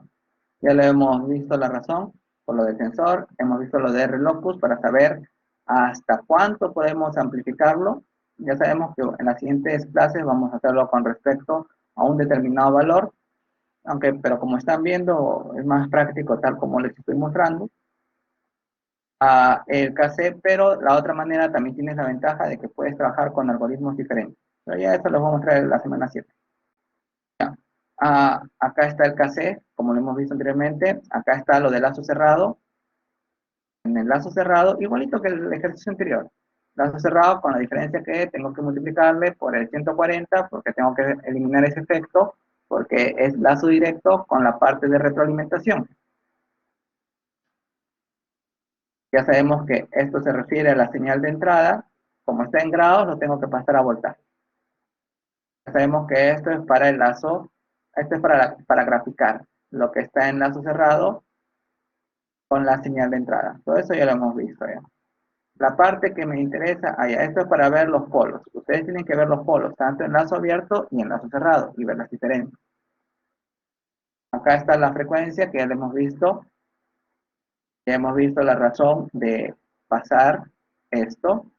Ya lo hemos visto la razón por lo del sensor, hemos visto lo de R-Locus para saber hasta cuánto podemos amplificarlo. Ya sabemos que en las siguientes clases vamos a hacerlo con respecto a un determinado valor, pero como están viendo es más práctico tal como les estoy mostrando. El KC, pero la otra manera también tienes la ventaja de que puedes trabajar con algoritmos diferentes. Pero ya eso lo vamos a mostrar la semana 7. Acá está el KC, como lo hemos visto anteriormente. Acá está lo del lazo cerrado. En el lazo cerrado, igualito que el ejercicio anterior. Lazo cerrado con la diferencia que tengo que multiplicarle por el 140 porque tengo que eliminar ese efecto porque es lazo directo con la parte de retroalimentación. Ya sabemos que esto se refiere a la señal de entrada. Como está en grados, lo tengo que pasar a voltaje. Ya sabemos que esto es para el lazo, esto es para graficar lo que está en lazo cerrado con la señal de entrada. Todo eso ya lo hemos visto ya. La parte que me interesa, esto es para ver los polos. Ustedes tienen que ver los polos, tanto en lazo abierto y en lazo cerrado, y ver las diferencias. Acá está la frecuencia que ya hemos visto. Ya hemos visto la razón de pasar esto.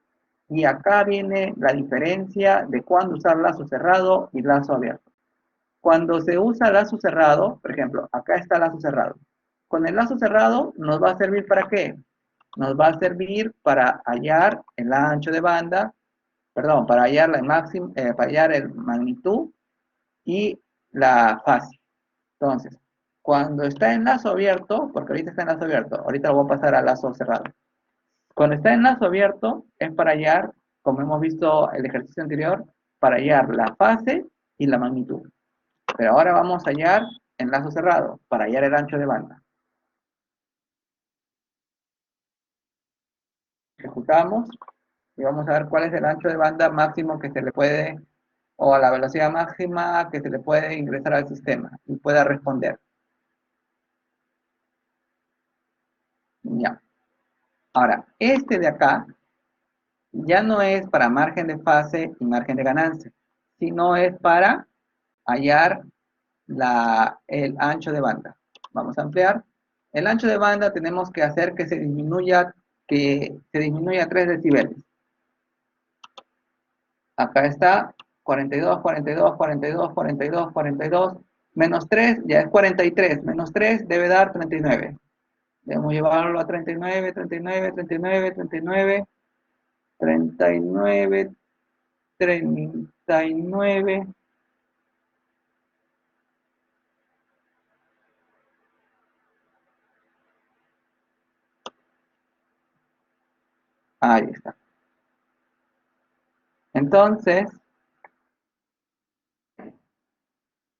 Y acá viene la diferencia de cuándo usar lazo cerrado y lazo abierto. Cuando se usa lazo cerrado, por ejemplo, acá está lazo cerrado. Con el lazo cerrado nos va a servir ¿para qué? Nos va a servir para hallar el ancho de banda, perdón, para hallar la máxima, para hallar el magnitud y la fase. Entonces, cuando está en lazo abierto, porque ahorita está en lazo abierto, ahorita lo voy a pasar a lazo cerrado. Cuando está en lazo abierto es para hallar, como hemos visto el ejercicio anterior, para hallar la fase y la magnitud. Pero ahora vamos a hallar en lazo cerrado, para hallar el ancho de banda. Ejecutamos y vamos a ver cuál es el ancho de banda máximo que se le puede, o la velocidad máxima que se le puede ingresar al sistema y pueda responder. Ya. Ahora, este de acá ya no es para margen de fase y margen de ganancia, sino es para hallar el ancho de banda. Vamos a ampliar. El ancho de banda tenemos que hacer que se disminuya 3 decibeles. Acá está 42, 42, 42, 42, 42. Menos 3 ya es 43. Menos 3 debe dar 39. Debemos llevarlo a 39, 39, 39, 39, 39, 39. Ahí está. Entonces,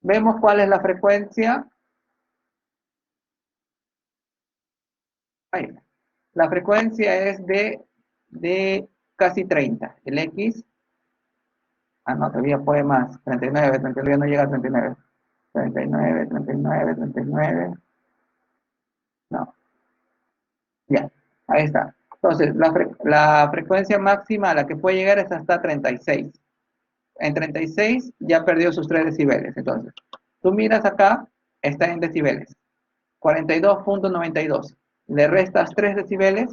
vemos cuál es la frecuencia. Ahí está. La frecuencia es de casi 30. El X, no, todavía puede más. 39, 39 no llega a 39. 39, 39, 39. No, ya, ahí está. Entonces, la frecuencia máxima a la que puede llegar es hasta 36. En 36 ya perdió sus 3 decibeles. Entonces, tú miras acá, está en decibeles. 42.92. Le restas 3 decibeles.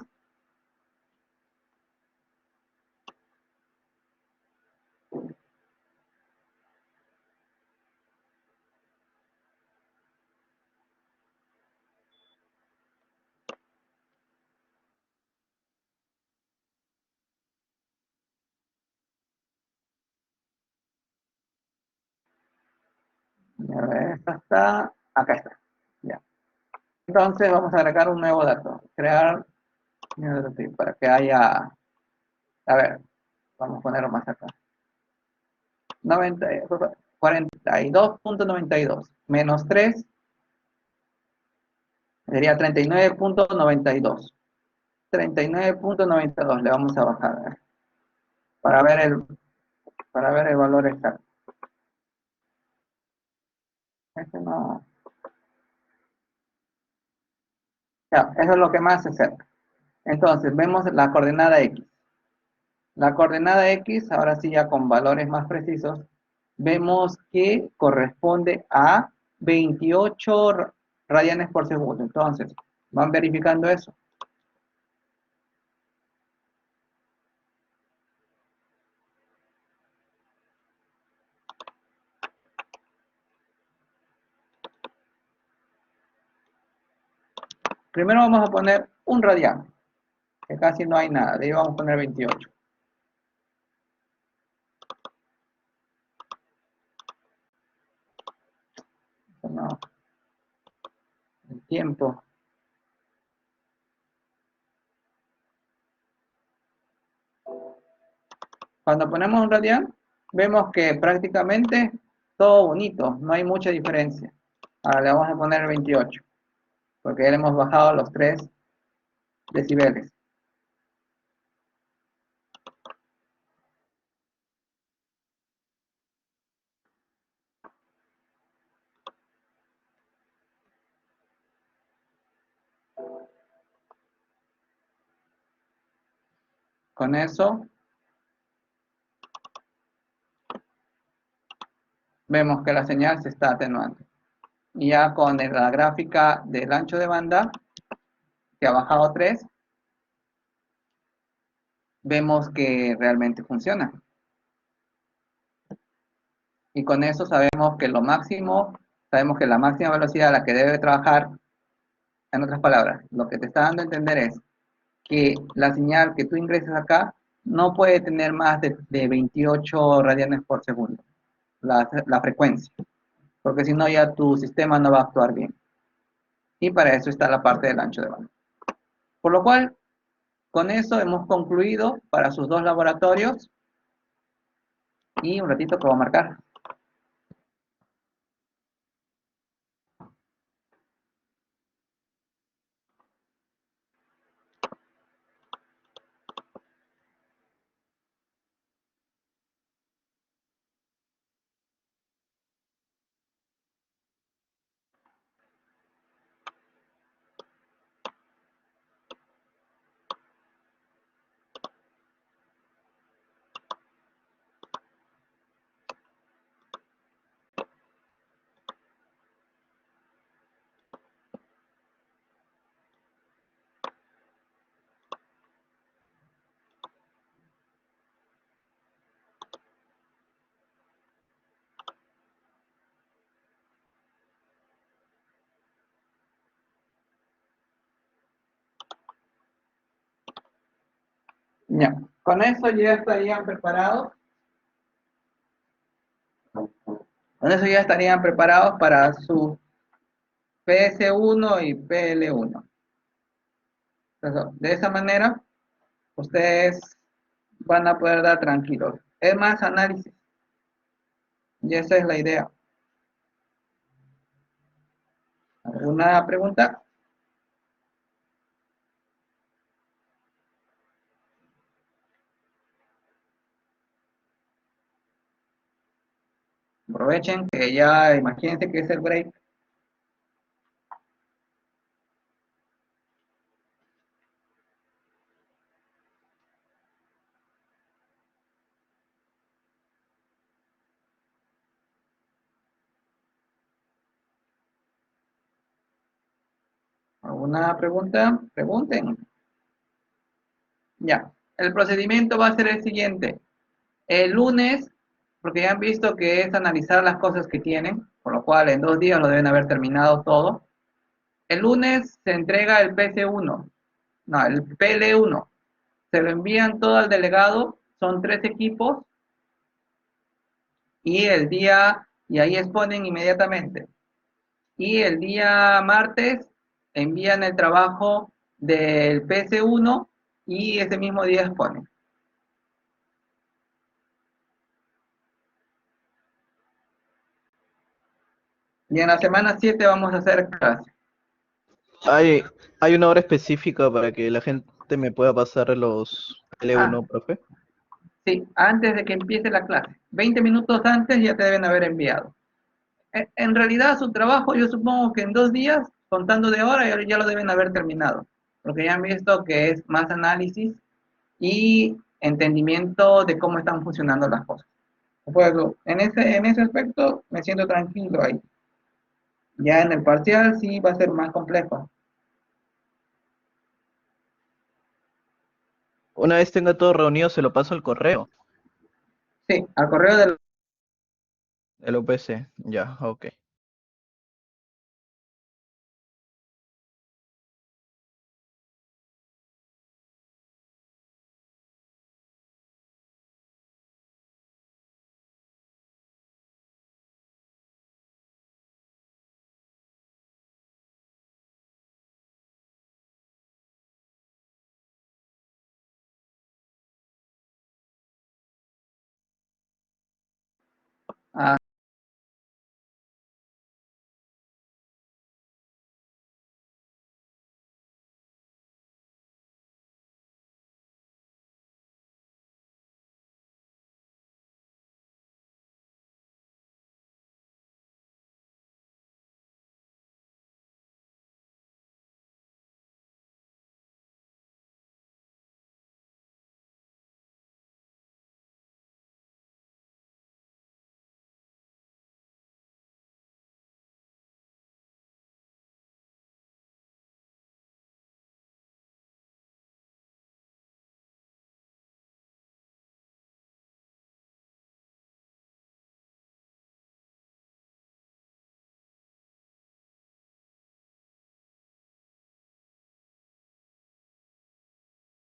Esta está, acá está. Ya. Entonces vamos a agregar un nuevo dato. Crear, para que haya, a ver, vamos a ponerlo más acá. 42.92 menos 3 sería 39.92. 39.92 le vamos a bajar para ver el valor exacto. Este no. Ya, eso es lo que más se acerca. Entonces, vemos la coordenada X. La coordenada X, ahora sí ya con valores más precisos, vemos que corresponde a 28 radianes por segundo. Entonces, van verificando eso. Primero vamos a poner un radián, que casi no hay nada. De ahí vamos a poner 28. No, el tiempo. Cuando ponemos un radián, vemos que prácticamente todo bonito, no hay mucha diferencia. Ahora le vamos a poner 28, porque ya le hemos bajado los 3 decibeles. Con eso, vemos que la señal se está atenuando. Y ya con la gráfica del ancho de banda, que ha bajado 3, vemos que realmente funciona. Y con eso sabemos que sabemos que la máxima velocidad a la que debe trabajar, en otras palabras, lo que te está dando a entender es que la señal que tú ingreses acá no puede tener más de 28 radianes por segundo, la frecuencia, porque si no ya tu sistema no va a actuar bien. Y para eso está la parte del ancho de banda. Por lo cual, con eso hemos concluido para sus 2 laboratorios y un ratito que voy a marcar. Ya, con eso ya estarían preparados. Con eso ya estarían preparados para su PS1 y PL1. Entonces, de esa manera, ustedes van a poder dar tranquilos. Es más análisis. Y esa es la idea. ¿Alguna pregunta? Aprovechen que ya, imagínense que es el break. ¿Alguna pregunta? Pregunten. Ya, el procedimiento va a ser el siguiente. El lunes, porque ya han visto que es analizar las cosas que tienen, por lo cual en 2 días lo deben haber terminado todo. El lunes se entrega el PC1, no, el PL1. Se lo envían todo al delegado, son 3 equipos, y ahí exponen inmediatamente. Y el día martes envían el trabajo del PC1 y ese mismo día exponen. Y en la semana 7 vamos a hacer clase. ¿Hay, hay una hora específica para que la gente me pueda pasar los Ah, L1, profe? sí, antes de que empiece la clase. 20 minutos antes ya te deben haber enviado. En realidad su trabajo yo supongo que en 2 días, contando de hora, ya lo deben haber terminado. Porque ya han visto que es más análisis y entendimiento de cómo están funcionando las cosas. Pues en ese aspecto me siento tranquilo ahí. Ya en el parcial sí va a ser más complejo. Una vez tenga todo reunido, se lo paso al correo, Sí, al correo del el UPC. Ya, ok.